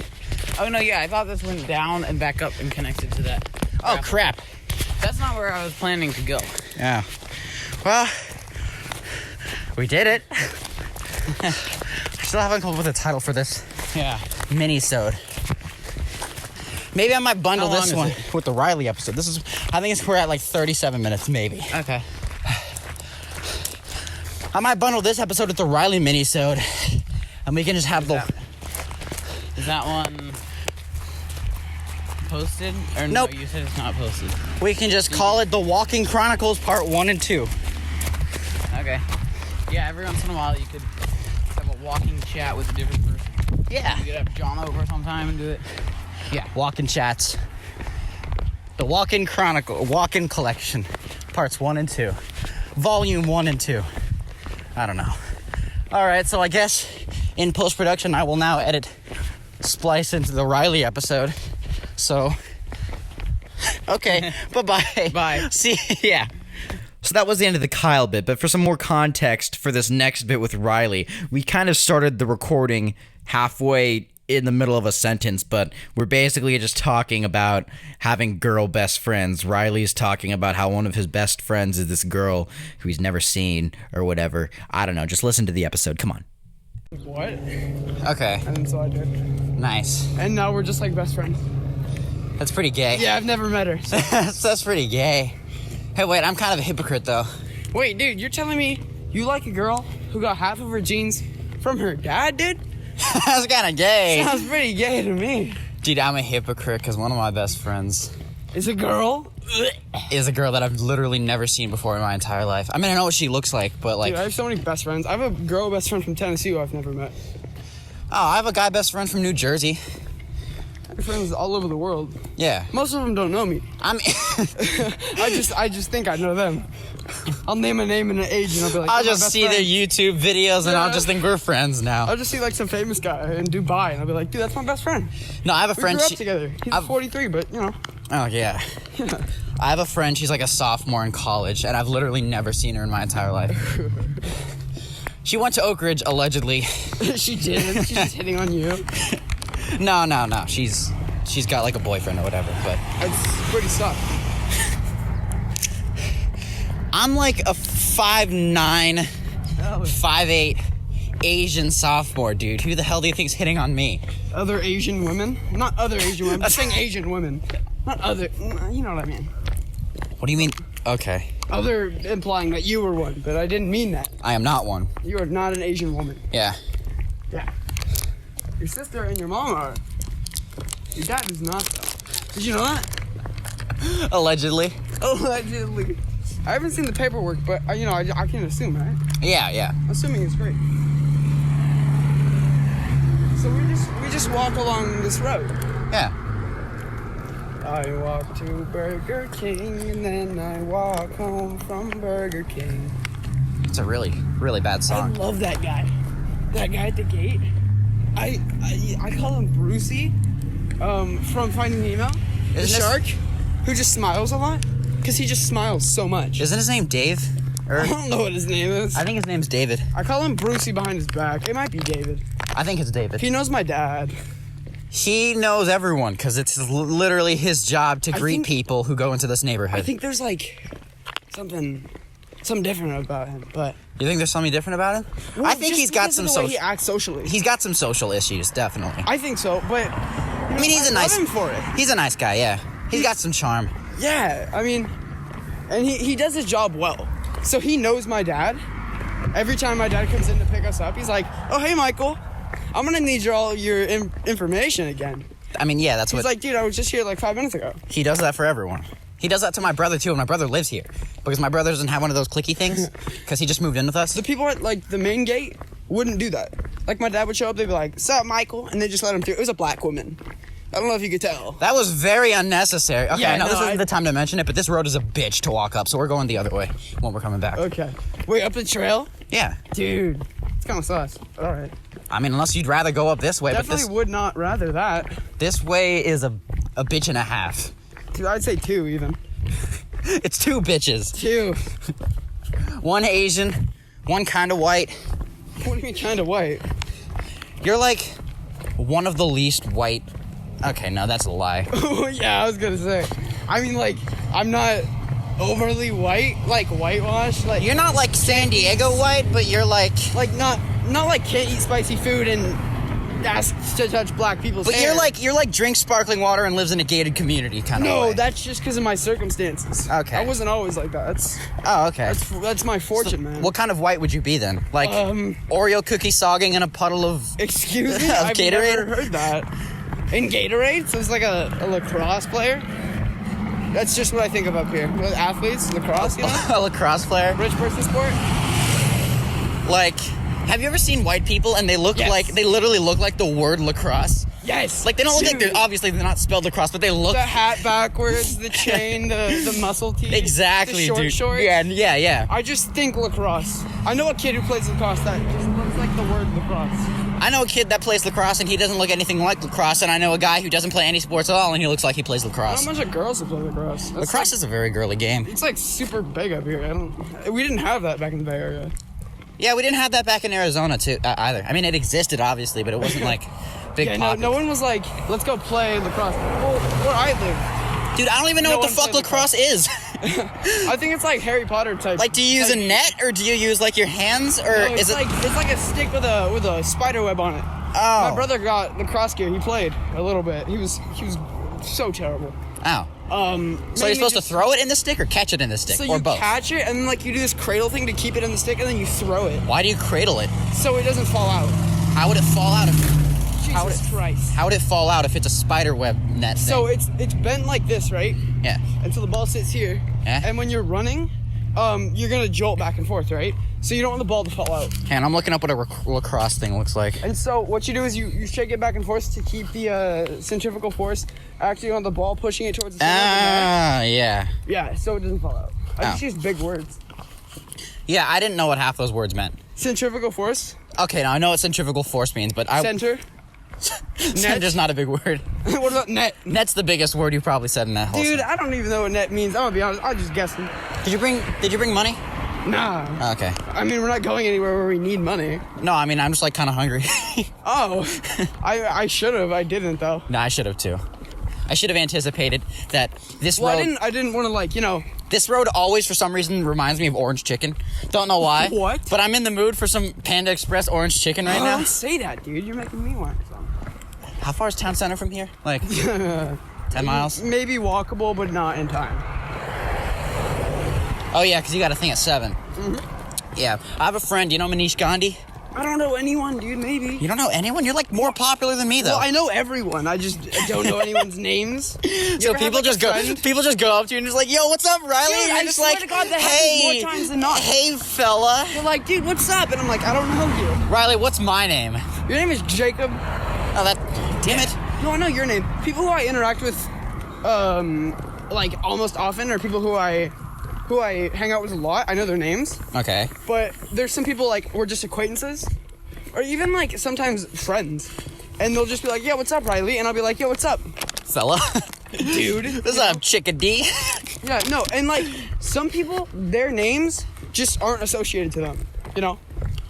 Oh no, yeah, I thought this went down and back up and connected to that. Oh crap! That's not where I was planning to go. Yeah. Well, we did it. I still haven't come up with a title for this Yeah. mini-sode. Maybe I might bundle How long this is one it? with the Riley episode. I think we're at like 37 minutes, maybe. Okay. I might bundle this episode with the Riley mini-sode, and we can just have Is that one posted? Or Nope. no, you said it's not posted. we can just call it the Walking Chronicles Part 1 and 2. Okay. Yeah, every once in a while you could have a walking chat with a different person. Yeah. You could have John over sometime and do it. Yeah. Walking chats. The Walking Collection, Parts 1 and 2. Volume 1 and 2. I don't know. Alright, so I guess in post-production I will now splice into the Riley episode. So, okay, bye-bye. Bye. See, yeah. So that was the end of the Kyle bit, but for some more context for this next bit with Riley, we kind of started the recording halfway in the middle of a sentence, but we're basically just talking about having girl best friends. Riley's talking about how one of his best friends is this girl who he's never seen or whatever. I don't know, just listen to the episode, come on. What? Okay, And then so I did. nice. And now we're just like best friends. That's pretty gay. Yeah, I've never met her. So. That's pretty gay. Hey, wait, I'm kind of a hypocrite, though. Wait, dude, you're telling me you like a girl who got half of her genes from her dad, dude? That's kind of gay. Sounds pretty gay to me. Dude, I'm a hypocrite because one of my best friends Is a girl? is a girl that I've literally never seen before in my entire life. I mean, I know what she looks like, but like, Dude, I have so many best friends. I have a girl best friend from Tennessee who I've never met. oh, I have a guy best friend from New Jersey. I have friends all over the world. Yeah. Most of them don't know me. I'm I just think I know them. I'll name a name and an age and I'll be like, I'll "You're my just best see their friend." YouTube videos and I'll Yeah. just think we're friends now. I'll just see like some famous guy in Dubai and I'll be like, dude, that's my best friend. No, I have a We friend. grew up together. He's I've- 43, but you know. Oh, yeah. I have a friend, she's like a sophomore in college, and I've literally never seen her in my entire life. She went to Oak Ridge, allegedly. She did. She's just hitting on you. No. She's got like a boyfriend or whatever, but That's pretty suck. I'm like a 5'9", 5'8" Asian sophomore, dude. Who the hell do you think's hitting on me? Other Asian women? Not other Asian women. I'm saying Asian women. Not other. You know what I mean. What do you mean? Okay. Other implying that you were one, but I didn't mean that. I am not one. You are not an Asian woman. Yeah. Yeah. Your sister and your mom are. Your dad is not, though. Did you know that? Allegedly. Allegedly. I haven't seen the paperwork, but you know, I can assume, right? Yeah. Assuming it's great. So we just walk along this road. Yeah. I walk to Burger King and then I walk home from Burger King. It's a really, really bad I song. love that guy. That guy at the gate. I call him Brucey, from Finding Nemo. The Isn't this- shark who just smiles a lot. Because he just smiles so much. Isn't his name Dave? Or I don't know what his name is. I think his name's David. I call him Brucey behind his back. It might be David. I think it's David. He knows my dad. He knows everyone because it's literally his job to greet think- people who go into this neighborhood. I think there's like something different about him, but You think there's something different about him? I think just he's got because some of the way he social. acts socially. He's got some social issues, definitely. I think so, but I mean, he's a I nice. love him for it. He's a nice guy. Yeah, he's got some charm. Yeah, I mean, and he does his job well. So he knows my dad. Every time my dad comes in to pick us up, he's like, "Oh, hey, Michael, I'm gonna need all your information again." I mean, yeah, that's He's what like, "Dude, I was just here like 5 minutes ago." he does. That for everyone. He does that to my brother too, and my brother lives here because my brother doesn't have one of those clicky things because he just moved in with us. The people at like the main gate wouldn't do that. Like my dad would show up, they'd be like, "Sup, Michael," and they just let him through. It was a black woman. I don't know if you could tell. That was very unnecessary. Okay, Yeah, I know no, this isn't I- the time to mention it, but this road is a bitch to walk up, so we're going the other way when we're coming back. Okay. Wait, up the trail? Yeah, Dude, it's kind of sus. All right. I mean, unless you'd rather go up this way, Definitely but would not rather that. this way is a bitch and a half. Dude, I'd say 2 even. It's two bitches. Two. One Asian, one kind of white. What do you mean kind of white? You're like one of the least white. Okay, no, that's a lie. Yeah, I was gonna say. I mean, like, I'm not overly white, like whitewashed. Like, You're not like San Diego white, but you're like not like can't eat spicy food and ask to touch black people's But hair. you're like drinks sparkling water and lives in a gated community kind of way. No, that's just because of my circumstances. Okay. I wasn't always like that. okay. That's my fortune, man. What kind of white would you be then? Like Oreo cookie sogging in a puddle of Excuse me? Of I've Gatorade? never heard that. In Gatorade? So it's like a lacrosse player? That's just what I think of up here. With athletes, lacrosse, you know? a lacrosse player. Rich person sport? Like, have you ever seen white people and they look Yes. like they literally look like the word lacrosse? Yes. Like they don't look like Dude. they're obviously they're not spelled lacrosse, but they look The hat backwards, the chain, the muscle tee. exactly, the short dude. shorts. Yeah. I just think lacrosse. I know a kid who plays lacrosse that just looks like the word lacrosse. I know a kid that plays lacrosse and he doesn't look anything like lacrosse, and I know a guy who doesn't play any sports at all and he looks like he plays I lacrosse. know a bunch of girls who play lacrosse. That's Lacrosse is a very girly game. It's like super big up here. We didn't have that back in the Bay Area. Yeah, we didn't have that back in Arizona too either. I mean, it existed obviously, but it wasn't like big. Yeah, popular. no one was like, let's go play lacrosse. Well, where I live, Dude, I don't even know No what the one fuck played lacrosse is. I think it's like Harry Potter type. Like, do you use a net or do you use like your hands or No, is it's it? like it's like a stick with a spider web on it. Oh. My brother got lacrosse gear. He played a little bit. He was so terrible. Oh. So Mainly you're supposed just- to throw it in the stick or catch it in the stick So or you both? catch it and then like you do this cradle thing to keep it in the stick and then you throw it Why do you cradle it? so it doesn't fall out. How would it fall out How would Jesus it- Christ. How would it fall out if it's a spider web net thing? So it's bent like this, right? yeah. Until the ball sits here. Yeah. And when you're running, you're gonna jolt back and forth, right? So you don't want the ball to fall out. And I'm looking up what a lacrosse thing looks like. And so what you do is you shake it back and forth to keep the centrifugal force acting on the ball, pushing it towards the center of the net. Ah, yeah. Yeah, so it doesn't fall out. I just Oh. use big words. Yeah, I didn't know what half those words meant. Centrifugal force, Okay, now I know what centrifugal force means, but center. center's not a big word. What about net? Net's the biggest word you probably said in that whole Dude, sentence. I don't even know what net means. I'm gonna be honest. I'm just guessing. Did you bring money? Nah. Okay. I mean, we're not going anywhere where we need money. No, I mean I'm just like kind of hungry. Oh, I should have. I didn't though. No, I should have too. I should have anticipated that this Well, road. I didn't want to like This road always, for some reason, reminds me of orange chicken. Don't know why. What? But I'm in the mood for some Panda Express orange chicken right now. Don't say that, dude. You're making me want some. How far is town center from here? Like 10 miles? Maybe walkable, but not in time. Oh yeah, because you got a thing at 7. Yeah, I have a friend. You know Manish Gandhi? I don't know anyone, dude. Maybe. You don't know anyone? You're like more popular than me, though. Well, I know everyone. I just don't know anyone's names. You So ever have, people like, a just go. friend? People just go up to you and just like, "Yo, what's up, Riley?" Dude, and I you're just swear like, to God, that happens "Hey, more times than not." hey, fella." They're like, dude, what's up? And I'm like, I don't know you. Riley, what's my name? Your name is Jacob. Oh, that. Damn it. No, I know your name. People who I interact with, like almost often, are people who I hang out with a lot. I know their names, Okay. but there's some people like we're just acquaintances, or even like sometimes friends, and they'll just be like, "Yeah, what's up, Riley?" And I'll be like, "Yo, what's up, Fella. dude?" What's up, chickadee? Yeah, no, and like some people, their names just aren't associated to them. You know,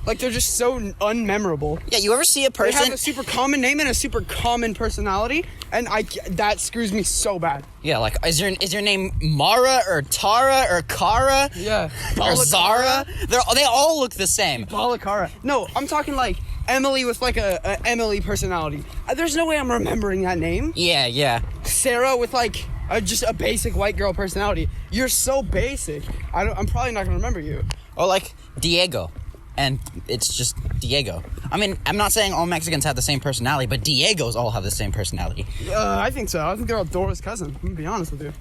like they're just so unmemorable. Yeah, you ever see a They have person? a super common name and a super common personality, and that screws me so bad. Yeah, like is your name Mara or Tara or Kara? Yeah. Or Zara? They all look the same. Balakara. No, I'm talking like Emily with like a Emily personality. There's no way I'm remembering that name. Yeah. Sarah with like just a basic white girl personality. You're so basic. I'm probably not gonna remember you. Or like Diego. And it's just Diego. I mean, I'm not saying all Mexicans have the same personality, but Diegos all have the same personality. I think so. I think they're all Dora's cousin. I'm gonna be honest with you.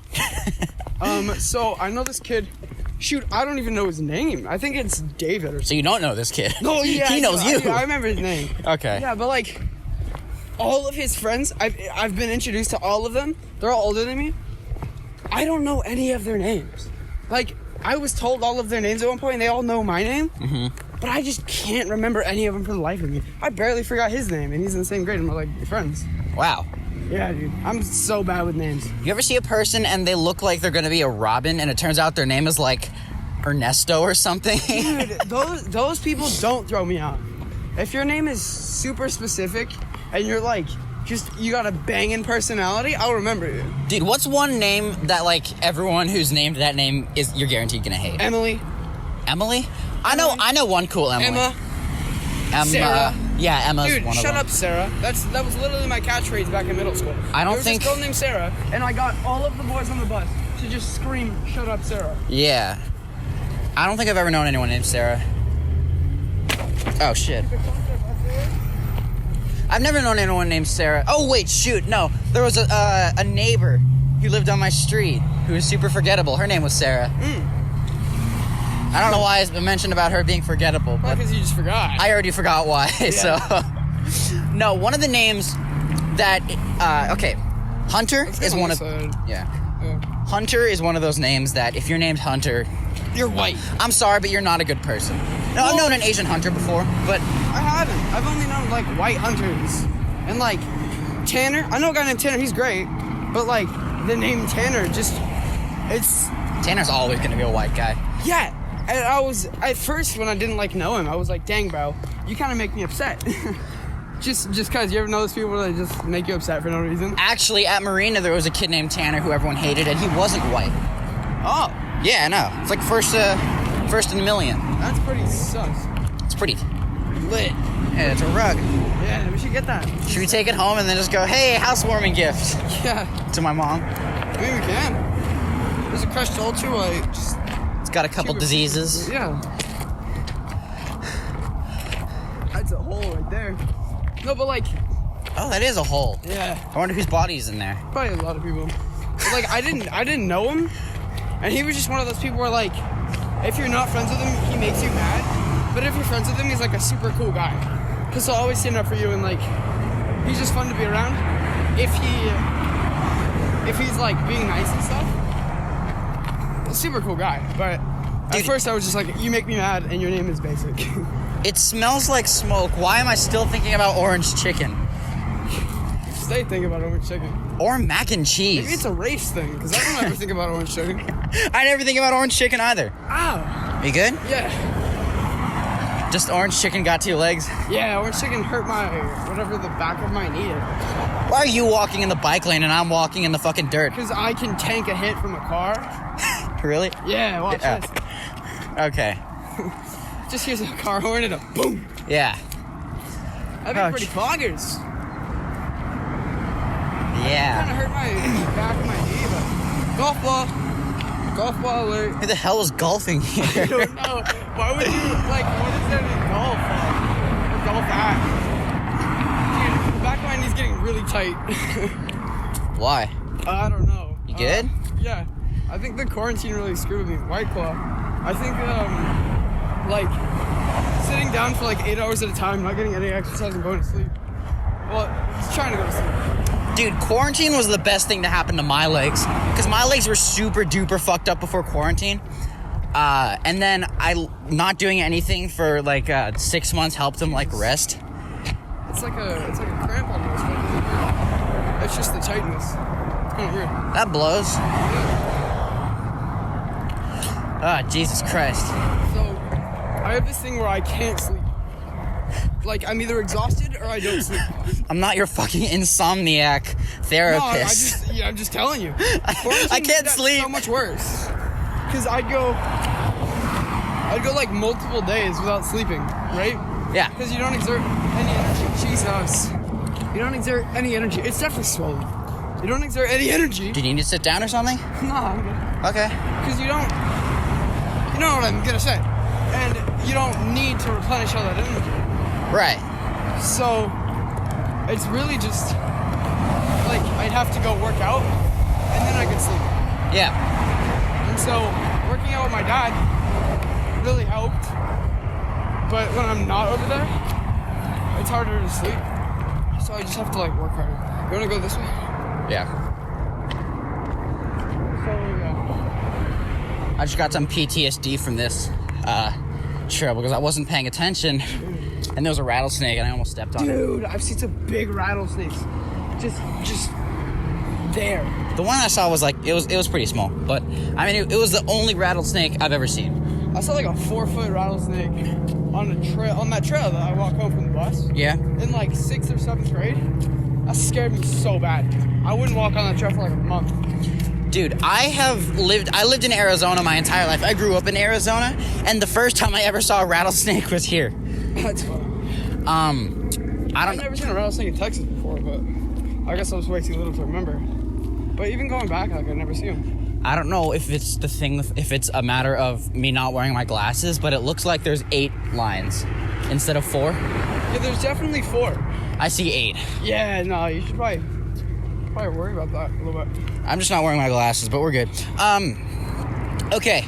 So I know this kid. Shoot, I don't even know his name. I think it's David or So something. you don't know this kid. Oh yeah, He knows you. I remember his name. Okay. Yeah, but like all of his friends, I've been introduced to all of them. They're all older than me. I don't know any of their names. Like I was told all of their names at one point, and they all know my name. But I just can't remember any of them for the life of me. I barely forgot his name, and he's in the same grade, and we're like friends. Wow. Yeah, dude. I'm so bad with names. You ever see a person and they look like they're gonna be a Robin, and it turns out their name is like Ernesto or something? Dude, those people don't throw me out. If your name is super specific and you're like, you got a banging personality, I'll remember you. Dude, what's one name that like everyone who's named that name is you're guaranteed gonna hate? Emily. Emily? I know one cool Emily. Emma. Sarah. Yeah, Emma's Dude, one of them. shut up, Sarah. That was literally my catchphrase back in middle school. I don't there was think- this girl named Sarah, and I got all of the boys on the bus to just scream, "Shut up, Sarah." Yeah. I don't think I've ever known anyone named Sarah. Oh shit. I've never known anyone named Sarah. Oh wait, shoot, no. There was a neighbor who lived on my street who was super forgettable. Her name was Sarah. I don't know why it's been mentioned about her being forgettable, but Because you just forgot. I already forgot why. So, no, one of the names that okay, Hunter is one of Hunter is one of those names that if you're named Hunter, You're white. I'm sorry, but you're not a good person. No, I've known an Asian Hunter before, but I haven't. I've only known like white hunters and like Tanner. I know a guy named Tanner. He's great, but like the name Tanner it's Tanner's always gonna be a white guy. yeah. And I was at first when I didn't like know him, I was like, dang, bro, you kind of make me upset. just cause you ever know those people that just make you upset for no reason? Actually, at Marina, there was a kid named Tanner who everyone hated, and he wasn't white. Oh, Yeah, I know. It's like first in a million. that's pretty sus. It's pretty Lit. Yeah, it's a rug. Yeah, we should get that. Should we take it home and then just go, hey, housewarming gift Yeah, to my mom? I mean we can. There's a crushed ultra white. Just It's got a couple diseases. yeah. That's a hole right there. No, but like, Oh, that is a hole. yeah, I wonder whose body's in there. probably a lot of people. But like, I didn't know him, and he was just one of those people where like, if you're not friends with him, he makes you mad. But if you're friends with him, he's like a super cool guy. Cause he'll always stand up for you, and like, he's just fun to be around. If he's like being nice and stuff, a super cool guy. But at Dude. first I was just like, you make me mad, and your name is Basic. It smells like smoke. Why am I still thinking about orange chicken? Stay thinking about orange chicken. Or mac and cheese? Maybe it's a race thing, because I don't ever think about orange chicken. I never think about orange chicken either. Ow! You good? Yeah. Just orange chicken got to your legs? Yeah, orange chicken hurt my, whatever the back of my knee is. Why are you walking in the bike lane and I'm walking in the fucking dirt? Because I can tank a hit from a car. Really? Yeah, watch Yeah. this. Okay. Just hears a car horn and a boom. Yeah. That'd be Ouch. pretty cloggers. Kind Yeah. of hurt my back of my knee, but golf ball. Golf ball alert. Who the hell is golfing I here? don't know. Why would you, like, what is there in golf? Or golf at? Dude, the back of my knee's getting really tight. Why? I don't know. You good? Yeah. I think the quarantine really screwed with me. White Claw. I think, like, sitting down for like 8 hours at a time, not getting any exercise and going to sleep. Well, just trying to go to sleep. Dude, quarantine was the best thing to happen to my legs. Because my legs were super duper fucked up before quarantine. And then not doing anything for like 6 months helped them like rest. It's like a cramp almost, but it doesn't hurt. It's just the tightness. It's kind of weird. That blows. Ah, Jesus Christ. So, I have this thing where I can't sleep. Like, I'm either exhausted or I don't sleep. I'm not your fucking insomniac therapist. No, I'm just telling you. I Quarantine can't made that sleep. so much worse. Because I'd go like multiple days without sleeping, right? Yeah. Because you don't exert any energy. Jesus. You don't exert any energy. It's definitely swollen. You don't exert any energy. Do you need to sit down or something? No, I'm good. Okay. Because you know what I'm gonna say. And you don't need to replenish all that energy. Right. So, it's really just, like, I'd have to go work out, and then I could sleep. Yeah. And so, working out with my dad really helped. But when I'm not over there, it's harder to sleep. So I just have to, like, work harder. You wanna go this way? Yeah. So, yeah. I just got some PTSD from this trip because I wasn't paying attention and there was a rattlesnake and I almost stepped on it. Dude, I've seen some big rattlesnakes. just there. The one I saw was like it was pretty small, but I mean it was the only rattlesnake I've ever seen. I saw like a 4-foot rattlesnake on that trail that I walk home from the bus. Yeah. In like 6th or 7th grade. That scared me so bad. I wouldn't walk on that trail for like a month. Dude, I lived in Arizona my entire life. I grew up in Arizona, and the first time I ever saw a rattlesnake was here. That's fun. I've never seen a rattlesnake in Texas before, but I guess I was way too little to remember. But even going back, like, I've never seen them. I don't know if it's if it's a matter of me not wearing my glasses, but it looks like there's 8 lines instead of 4. Yeah, there's definitely 4. I see 8. Yeah, no, you should probably worry about that a little bit. I'm just not wearing my glasses, but we're good. Okay.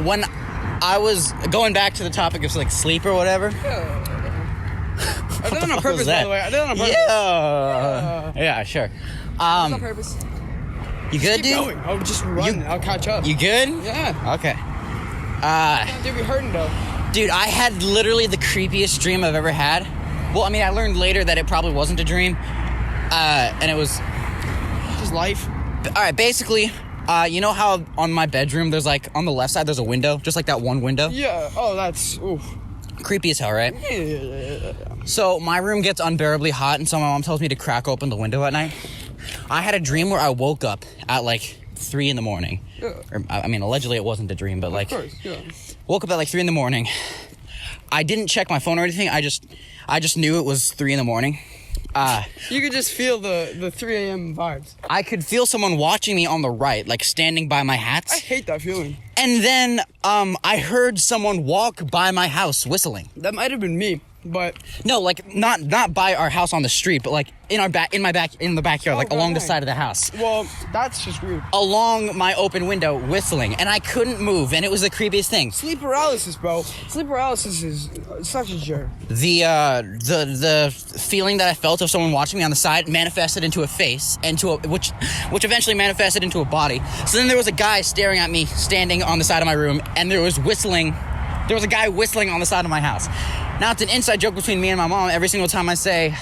When I was going back to the topic of like sleep or whatever. I did it on purpose, by the way. I did it on purpose. Yeah, sure. On purpose. You good, Keep dude? going. I'll just run. I'll catch up. You good? Yeah. Okay. Dude, we hurting though. Dude, I had literally the creepiest dream I've ever had. Well, I mean, I learned later that it probably wasn't a dream. And it was Just life. all right, basically, you know how on my bedroom there's like on the left side there's a window, just like that one window? Yeah. Oh, that's oof. Creepy as hell, right? Yeah. So my room gets unbearably hot, and so my mom tells me to crack open the window at night. I had a dream where I woke up at like 3 in the morning. Yeah. Or, I mean, allegedly it wasn't a dream, but like Of course, yeah. woke up at like 3 in the morning. I didn't check my phone or anything. I just knew it was 3 in the morning. You could just feel the 3 a.m. vibes. I could feel someone watching me on the right, like standing by my I hats. hate that feeling. And then I heard someone walk by my house whistling. That might have been me, but No, like not by our house on the street, but like in the backyard, like Okay, along the nice. side of the house. well, that's just weird. Along my open window whistling, and I couldn't move, and it was the creepiest thing. Sleep paralysis, bro. Sleep paralysis is such a jerk. The feeling that I felt of someone watching me on the side manifested into a face, which eventually manifested into a body. So then there was a guy staring at me, standing on the side of my room, and there was a guy whistling on the side of my house. Now it's an inside joke between me and my mom. Every single time I say,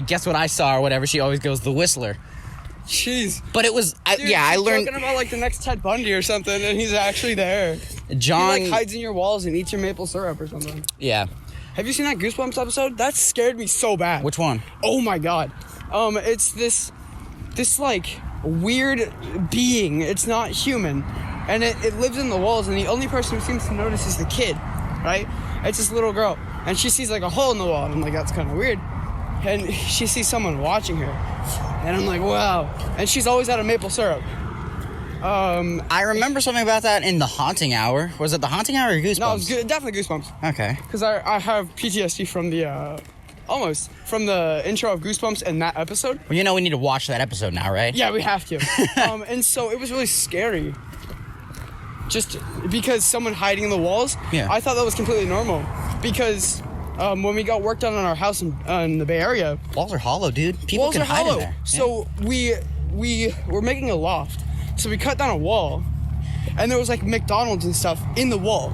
guess what I saw or whatever, she always goes, the Whistler. Jeez. But it was, Dude, I she's learned. talking about like the next Ted Bundy or something, and he's actually there. John. He like hides in your walls and eats your maple syrup or something. Yeah. Have you seen that Goosebumps episode? That scared me so bad. Which one? Oh my god. It's this like weird being. It's not human, and it lives in the walls. And the only person who seems to notice is the kid, right? It's this little girl, and she sees like a hole in the wall, and I'm like, that's kind of weird. And she sees someone watching her, and I'm like, wow. And she's always out of maple syrup. I remember something about that in The Haunting Hour. Was it The Haunting Hour or Goosebumps? No, it's definitely Goosebumps. Okay. Because I have PTSD from from the intro of Goosebumps and that episode. Well, you know we need to watch that episode now, right? Yeah, we have to. And so it was really scary. Just because someone hiding in the walls, Yeah. I thought that was completely normal. Because when we got work done on our house in the Bay Area, Walls are hollow, dude. People walls can are hide hollow. in there. So we were making a loft. So we cut down a wall, and there was like McDonald's and stuff in the wall.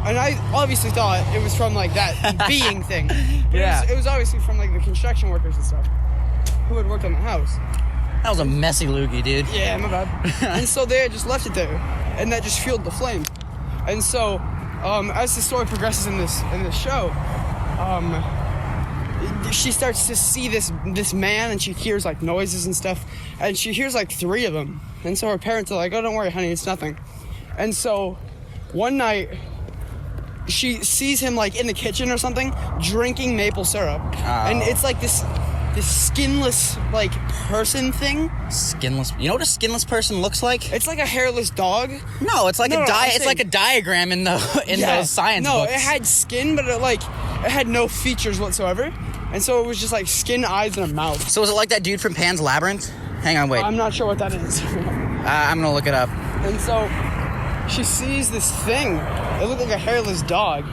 And I obviously thought it was from like that being thing. But Yeah. it was obviously from like the construction workers and stuff who had worked on the house. That was a messy loogie, dude. Yeah, my bad. And so they had just left it there, and that just fueled the flame. And so, as the story progresses in this show, she starts to see this man, and she hears like noises and stuff, and she hears like 3 of them. And so her parents are like, "Oh, don't worry, honey, it's nothing." And so, one night, she sees him like in the kitchen or something, drinking maple syrup, and it's like this skinless like person thing. Skinless. You know what a skinless person looks like? It's like a hairless dog. No, it's like No, a no, I'm It's like a saying- diagram in those science no, books. it had skin, but it had no features whatsoever, and so it was just like skin, eyes, and a mouth. So is it like that dude from Pan's Labyrinth? Hang on, wait. I'm not sure what that is. I'm gonna look it up. And so she sees this thing. It looked like a hairless dog,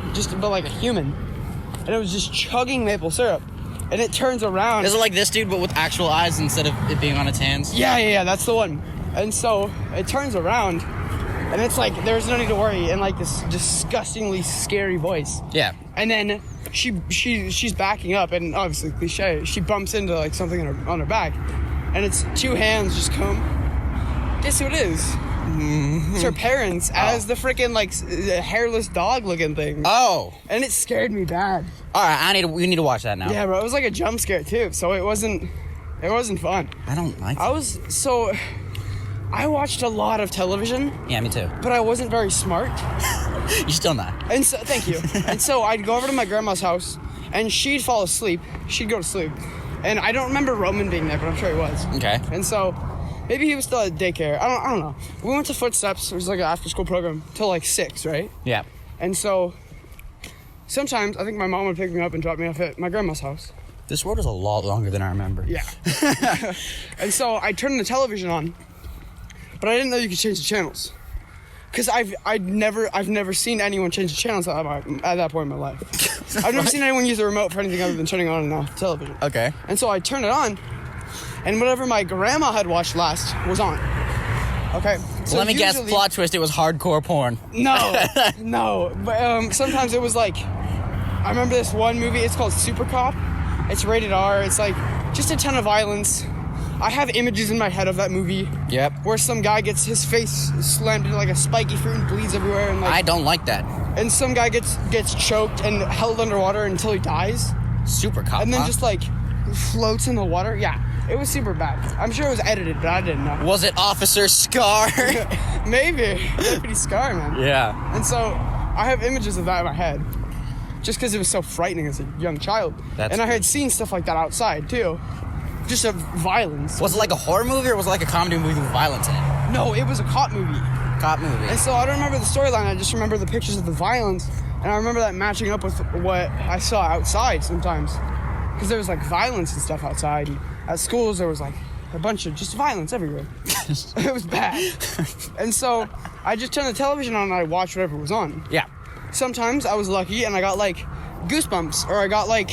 but like a human, and it was just chugging maple syrup. And it turns around. Is it like this dude, but with actual eyes instead of it being on its hands? Yeah, that's the one. And so it turns around, and it's like there's no need to worry, in like this disgustingly scary voice. Yeah. And then she's backing up, and obviously cliche, she bumps into like something on her back, and it's two hands just come. Guess who it is? Mm-hmm. It's her parents as the freaking like hairless dog looking thing. Oh. And it scared me bad. All right, we need to watch that now. Yeah, bro, it was like a jump scare too, so it wasn't fun. I don't like it. I watched a lot of television. Yeah, me too. But I wasn't very smart. You're still not. And so, thank you. And so I'd go over to my grandma's house, and she'd fall asleep. She'd go to sleep. And I don't remember Roman being there, but I'm sure he was. Okay. And so maybe he was still at daycare. I don't know. We went to Footsteps. It was like an after-school program till like 6, right? Yeah. And so sometimes I think my mom would pick me up and drop me off at my grandma's house. This world is a lot longer than I remember. Yeah. And so I turned the television on, but I didn't know you could change the channels. Because I've never seen anyone change the channels at that point in my life. I've never seen anyone use a remote for anything other than turning on and off the television. Okay. And so I turned it on, and whatever my grandma had watched last was on. Okay. So let me guess, plot twist, it was hardcore porn. No. But sometimes it was like, I remember this one movie, it's called Super Cop. It's rated R. It's like just a ton of violence. I have images in my head of that movie. Yep. Where some guy gets his face slammed into like a spiky fruit and bleeds everywhere, and like I don't like that. And some guy gets choked and held underwater until he dies. Super Cop. And then just like floats in the water. Yeah, it was super bad. I'm sure it was edited, but I didn't know. Was it Officer Scar? Maybe. Deputy Scar, man. Yeah. And so I have images of that in my head, just because it was so frightening as a young child. And I had seen stuff like that outside too. Just of violence. Was it like a horror movie or was it like a comedy movie with violence in it? No, it was a cop movie. Cop movie. And so I don't remember the storyline, I just remember the pictures of the violence, and I remember that matching up with what I saw outside sometimes. Because there was like violence and stuff outside, and at schools there was like a bunch of just violence everywhere. It was bad. And so I just turned the television on and I watched whatever was on. Yeah. Sometimes I was lucky and I got like goosebumps, or I got like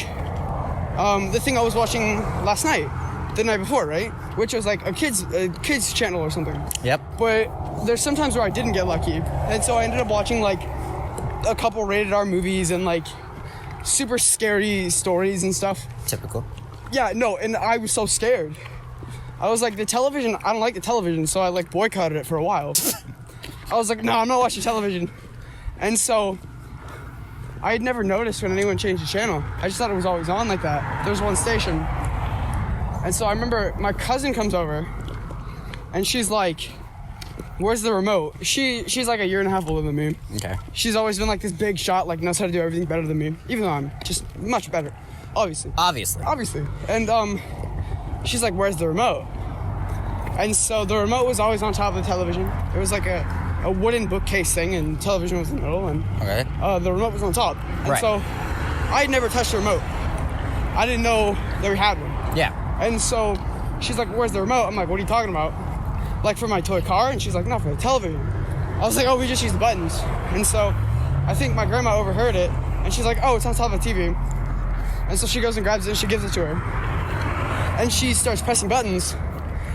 the thing I was watching last night, the night before, right? Which was like a kids channel or something. Yep. But there's sometimes where I didn't get lucky, and so I ended up watching like a couple rated R movies and like super scary stories and stuff. Typical. Yeah, no, and I was so scared. I was like, the television, I don't like the television, so I like boycotted it for a while. I was like, no, I'm not watching television. And so I had never noticed when anyone changed the channel. I just thought it was always on like that. There was one station. And so I remember my cousin comes over and she's like, where's the remote? She's like a year and a half older than me. Okay. She's always been like this big shot, like knows how to do everything better than me. Even though I'm just much better. Obviously. And she's like, where's the remote? And so the remote was always on top of the television. It was like a wooden bookcase thing, and the television was in the middle, and the remote was on top. And so I had never touched the remote. I didn't know that we had one. Yeah. And so she's like, where's the remote? I'm like, what are you talking about? Like for my toy car? And she's like, no, for the television. I was like, oh, we just use the buttons. And so I think my grandma overheard it, and she's like, oh, it's on top of the TV. And so she goes and grabs it and she gives it to her. And she starts pressing buttons,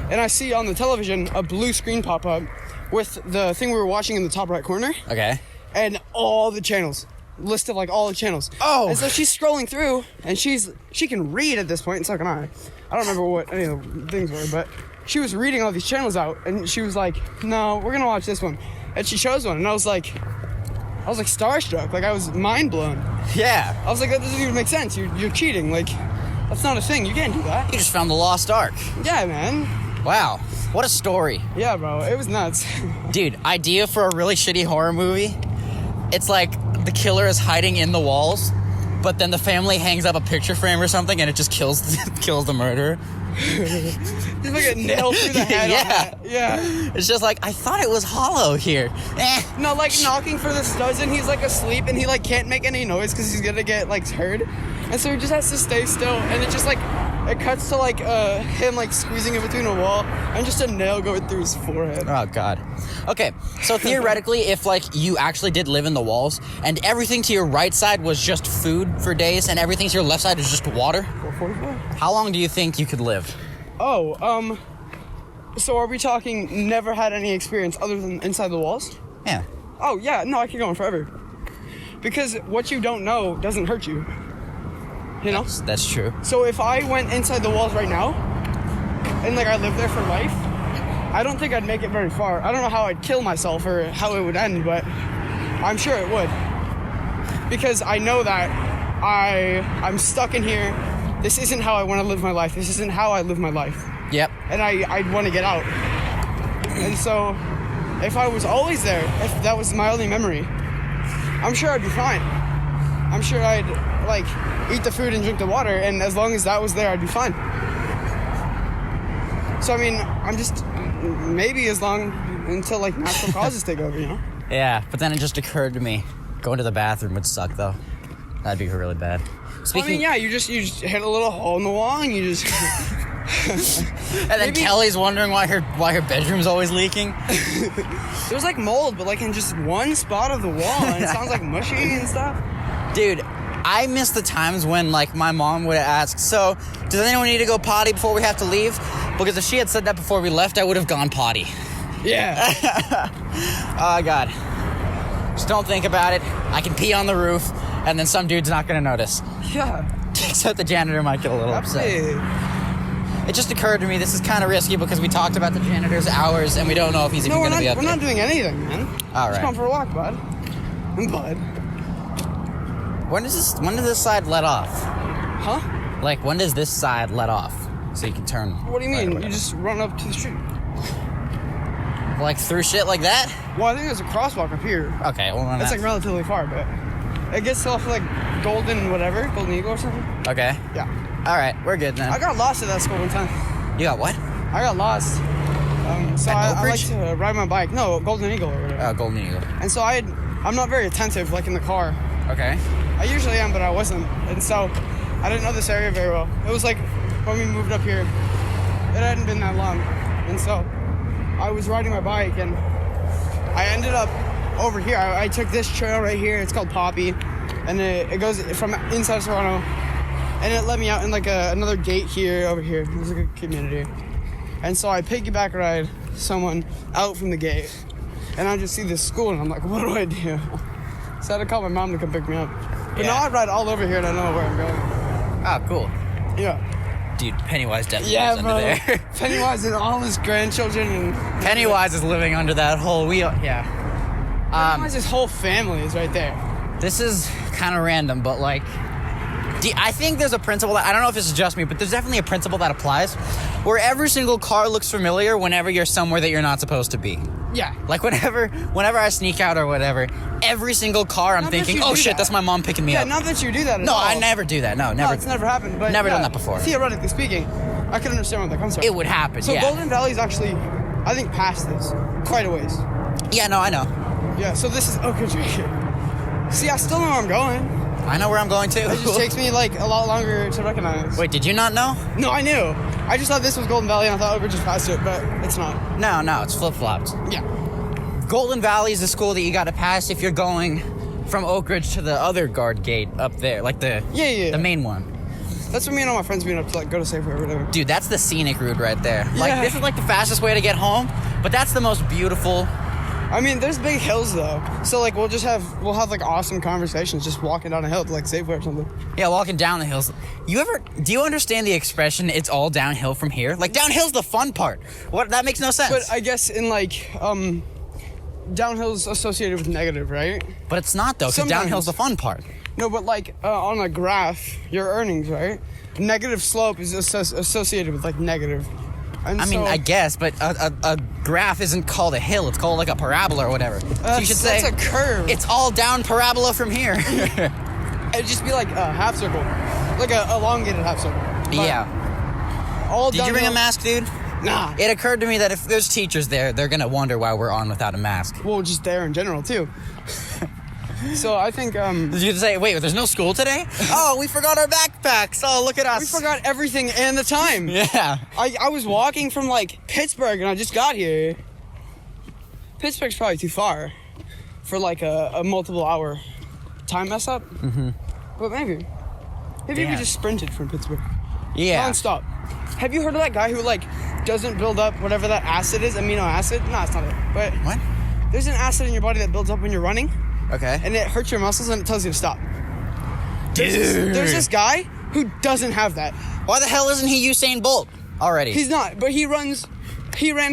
and I see on the television a blue screen pop up with the thing we were watching in the top right corner. Okay. And all the channels. List of like all the channels. Oh. And so she's scrolling through, and she can read at this point, and so can I. I don't remember what any of the things were, but she was reading all these channels out, and she was like, no, we're gonna watch this one. And she chose one, and I was like starstruck. Like, I was mind blown. Yeah. I was like, that doesn't even make sense. You're cheating. Like, that's not a thing. You can't do that. You just found the lost ark. Yeah, man. Wow. What a story. Yeah, bro. It was nuts. Dude, idea for a really shitty horror movie. It's like the killer is hiding in the walls, but then the family hangs up a picture frame or something and it just kills the murderer. Just like a nail through the head. Yeah. Yeah. It's just like, I thought it was hollow here. No, like knocking for the studs, and he's like asleep, and he like can't make any noise because he's gonna get like heard, and so he just has to stay still, and it just like it cuts to like him like squeezing in between a wall and just a nail going through his forehead. Oh god. Okay, so theoretically, if like you actually did live in the walls and everything to your right side was just food for days and everything to your left side is just water, 444. how long do you think you could live? Oh, so are we talking never had any experience other than inside the walls? Yeah. Oh yeah, no, I could go on forever. Because what you don't know doesn't hurt you. You know? That's true. So if I went inside the walls right now, and like I lived there for life, I don't think I'd make it very far. I don't know how I'd kill myself or how it would end, but I'm sure it would. Because I know that I'm stuck in here. This isn't how I want to live my life. This isn't how I live my life. Yep. And I'd want to get out. And so if I was always there, if that was my only memory, I'm sure I'd be fine. I'm sure I'd like eat the food and drink the water, and as long as that was there, I'd be fine. So I mean, I'm just maybe as long until like natural causes take over, you know? Yeah, but then it just occurred to me, going to the bathroom would suck though. That'd be really bad. I mean, yeah, you just hit a little hole in the wall and you just. And then Kelly's wondering why her bedroom's always leaking. There's like mold, but like in just one spot of the wall, and it sounds like mushy and stuff. Dude, I miss the times when like my mom would ask, so does anyone need to go potty before we have to leave? Because if she had said that before we left, I would have gone potty. Yeah. Oh God. Just don't think about it. I can pee on the roof, and then some dude's not gonna notice. Yeah. Except the janitor might get a little upset. Hey. It just occurred to me this is kind of risky because we talked about the janitor's hours and we don't know if he's even going to be up we're there. not doing anything, man. All Just right. going for a walk, bud. Bud. When does this side let off? Huh? Like, when does this side let off? So you can turn. What do you right or mean? You whatever. just run up to the street. Like through shit like that? Well, I think there's a crosswalk up here. Okay, well, That's like relatively far, but it gets off like Golden Eagle or something. okay. Yeah. All right, we're good then. I got lost at that school one time. You got what? I got lost. So At I Oak like Ridge? to ride my bike. No, Golden Eagle or whatever. Oh, Golden Eagle. And so I'm not very attentive, like in the car. Okay. I usually am, but I wasn't. And so I didn't know this area very well. It was like when we moved up here, it hadn't been that long. And so I was riding my bike and I ended up over here. I took this trail right here. It's called Poppy. And it goes from inside Toronto. And it let me out in like another gate here, over here. There's like a community. And so I piggyback ride someone out from the gate. And I just see this school and I'm like, what do I do? So I had to call my mom to come pick me up. But now I ride all over here and I know where I'm going. Oh, cool. Yeah. Dude, Pennywise definitely Yeah, lives bro. under there. Pennywise and all his grandchildren and Pennywise is living under that hole. Yeah. Pennywise's whole family is right there. This is kind of random, but like, I think there's a principle that, I don't know if this is just me, but there's definitely a principle that applies where every single car looks familiar whenever you're somewhere that you're not supposed to be. Yeah. Like whenever I sneak out or whatever, every single car I'm Not that thinking, you oh do shit, that. that's my mom picking me Yeah, up. not that you do that at No, all. I never do that. No, No, never. it's never happened. But Never yeah, done that before. Theoretically speaking, I can understand where that comes from. It would happen, So yeah. Golden Valley is actually, I think, past this. Quite a ways. Yeah, no, I know. Yeah, so this is Oak Ridge right here. See, I still know where I'm going. I know where I'm going to. It just takes me like a lot longer to recognize. Wait, did you not know? No, I knew. I just thought this was Golden Valley and I thought Oak Ridge was past it, but it's not. No, it's flip-flopped. Yeah. Golden Valley is the school that you got to pass if you're going from Oak Ridge to the other guard gate up there, like the Yeah. the main one. That's what me and all my friends meet up to like go to Safeway or whatever. Dude, that's the scenic route right there. Like, Yeah. this is like the fastest way to get home, but that's the most beautiful. I mean, there's big hills though, so like we'll have like awesome conversations just walking down a hill to like Safeway or something. Yeah, walking down the hills. Do you understand the expression, it's all downhill from here? Like, downhill's the fun part. What? That makes no sense. But I guess in like downhill's associated with negative, right? But it's not, though, because Sometimes. downhill's the fun part. No, but like on a graph, your earnings, right? Negative slope is associated with like negative. And I mean, so, I guess, but a graph isn't called a hill. It's called like a parabola or whatever. So you should say, that's a curve. it's all down parabola from here. It'd just be like a half circle, like a elongated half circle. But Yeah. All Did you bring a mask, dude? Nah. It occurred to me that if there's teachers there, they're going to wonder why we're on without a mask. Well, just there in general too. So I think Did you say, wait, there's no school today? Oh, we forgot our backpacks. Oh, look at us. we forgot everything and the time. Yeah. I was walking from like Pittsburgh and I just got here. Pittsburgh's probably too far for like a multiple hour time mess up. Mm-hmm. But maybe we Damn. just sprinted from Pittsburgh. Yeah. Non-stop. Have you heard of that guy who like doesn't build up whatever that acid is, amino acid? No, it's not it. But What? there's an acid in your body that builds up when you're running Okay. and it hurts your muscles and it tells you to stop. Dude. There's this guy who doesn't have that. Why the hell isn't he Usain Bolt already? He's not, but he ran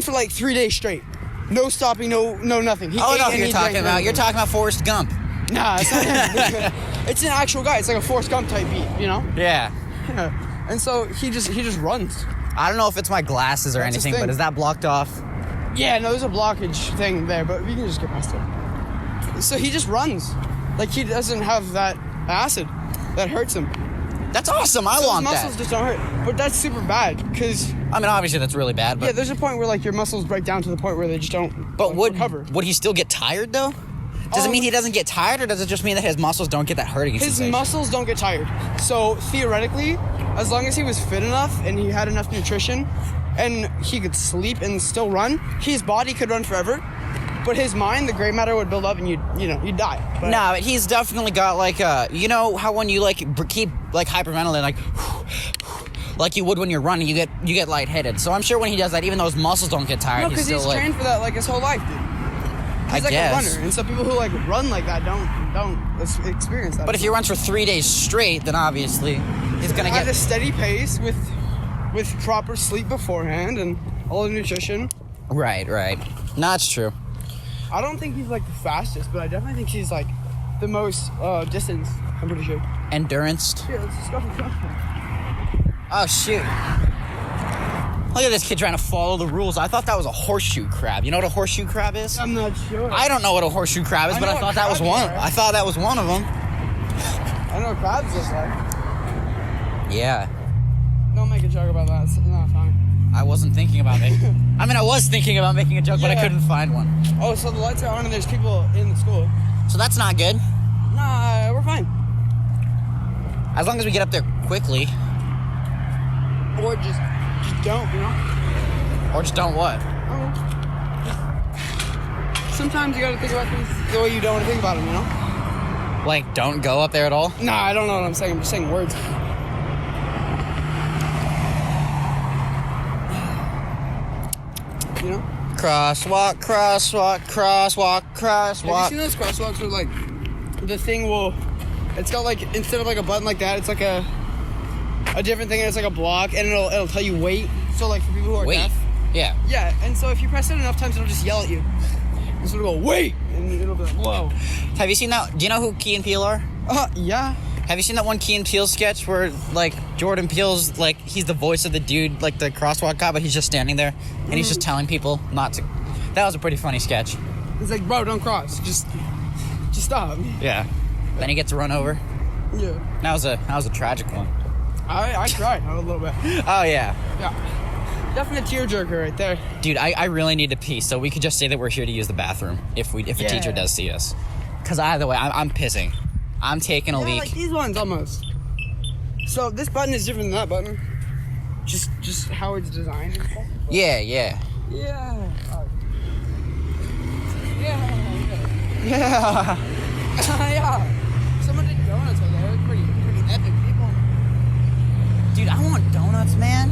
for like 3 days straight. No stopping, no nothing. He oh, ate no, and you're he talking drank about, you're talking about Forrest Gump. Nah, it's not him. It's an actual guy. It's like a Forrest Gump type beat, you know? Yeah. Yeah. And so he just runs. I don't know if it's my glasses or That's his anything, thing. but is that blocked off? Yeah, no, there's a blockage thing there, but we can just get past it. So he just runs. Like, he doesn't have that acid that hurts him. That's awesome. I So want his muscles that. just don't hurt. But that's super bad, because, I mean, obviously that's really bad, but yeah, there's a point where, like, your muscles break down to the point where they just don't but would recover. would he still get tired though? Does it mean he doesn't get tired, or does it just mean that his muscles don't get that hurting His sensation? muscles don't get tired. So, theoretically, as long as he was fit enough and he had enough nutrition and he could sleep and still run, his body could run forever. But his mind, the gray matter would build up and you'd die. But No, he's definitely got like you know how when you like keep like hyperventilating like you would when you're running, you get lightheaded. So I'm sure when he does that, even though his muscles don't get tired, No, he's because still he's like. trained for that like his whole life, dude. He's I like guess. a runner, and so people who like run like that don't experience that. But if he runs for 3 days straight, then obviously he's gonna at get. a steady pace with proper sleep beforehand and all the nutrition. Right. No, that's true. I don't think he's like the fastest, but I definitely think he's like the most distance. I'm pretty sure. Endurance. Yeah, let's just go for Oh shoot! Look at this kid trying to follow the rules. I thought that was a horseshoe crab. You know what a horseshoe crab is? I'm not sure. I don't know what a horseshoe crab is, I but know I what thought that was crabs one. are. I thought that was one of them. I know what crabs look like. Yeah. Don't make a joke about that. It's not fine. I wasn't thinking about making. I mean, I was thinking about making a joke, but I Yeah. couldn't find one. Oh, so the lights are on and there's people in the school. So that's not good. Nah, we're fine. As long as we get up there quickly, Or just don't, you know? or just don't what? Oh. Sometimes you gotta think about things the way you don't want to think about them, you know? Like, don't go up there at all. Nah, I don't know what I'm saying. I'm just saying words. You know? Crosswalk, crosswalk, crosswalk, Have crosswalk. you seen those crosswalks where, like, the thing will... It's got, like, instead of, like, a button like that, it's, like, a different thing, and it's, like, a block, and it'll tell you wait. So, like, for people who are Wait. deaf... Yeah. Yeah, and so if you press it enough times, it'll just yell at you. And so it'll go, wait! And it'll be like, whoa. Have you seen that? Do you know who Key and Peele are? Yeah. Have you seen that one Key and Peele sketch where, like, Jordan Peele's, like, he's the voice of the dude, like, the crosswalk guy, but he's just standing there, and he's just telling people not to... That was a pretty funny sketch. It's like, bro, don't cross. Just stop. Yeah. Then he gets run over. Yeah. That was a tragic one. I cried a little bit. Oh, yeah. Yeah. Definitely a tearjerker right there. Dude, I really need to pee, so we could just say that we're here to use the bathroom if a teacher does see us. Because either way, I'm pissing. I'm taking a Yeah, leak. like these ones almost. So this button is different than that button. Just how it's designed and stuff. Yeah. Yeah. Yeah. Yeah. Someone did donuts over there. It was pretty epic people. Dude, I want donuts, man.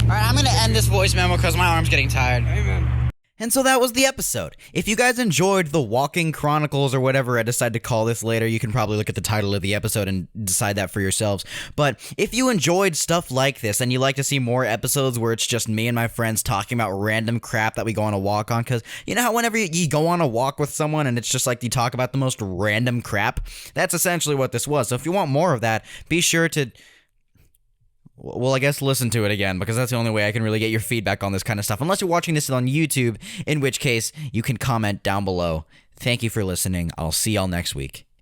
All right, I'm going to end this voice memo because my arm's getting tired. Amen. And so that was the episode. If you guys enjoyed the Walking Chronicles or whatever I decide to call this later, you can probably look at the title of the episode and decide that for yourselves. But if you enjoyed stuff like this and you like to see more episodes where it's just me and my friends talking about random crap that we go on a walk on, because you know how whenever you go on a walk with someone and it's just like you talk about the most random crap? That's essentially what this was. So if you want more of that, be sure to... Well, I guess listen to it again, because that's the only way I can really get your feedback on this kind of stuff. Unless you're watching this on YouTube, in which case you can comment down below. Thank you for listening. I'll see y'all next week.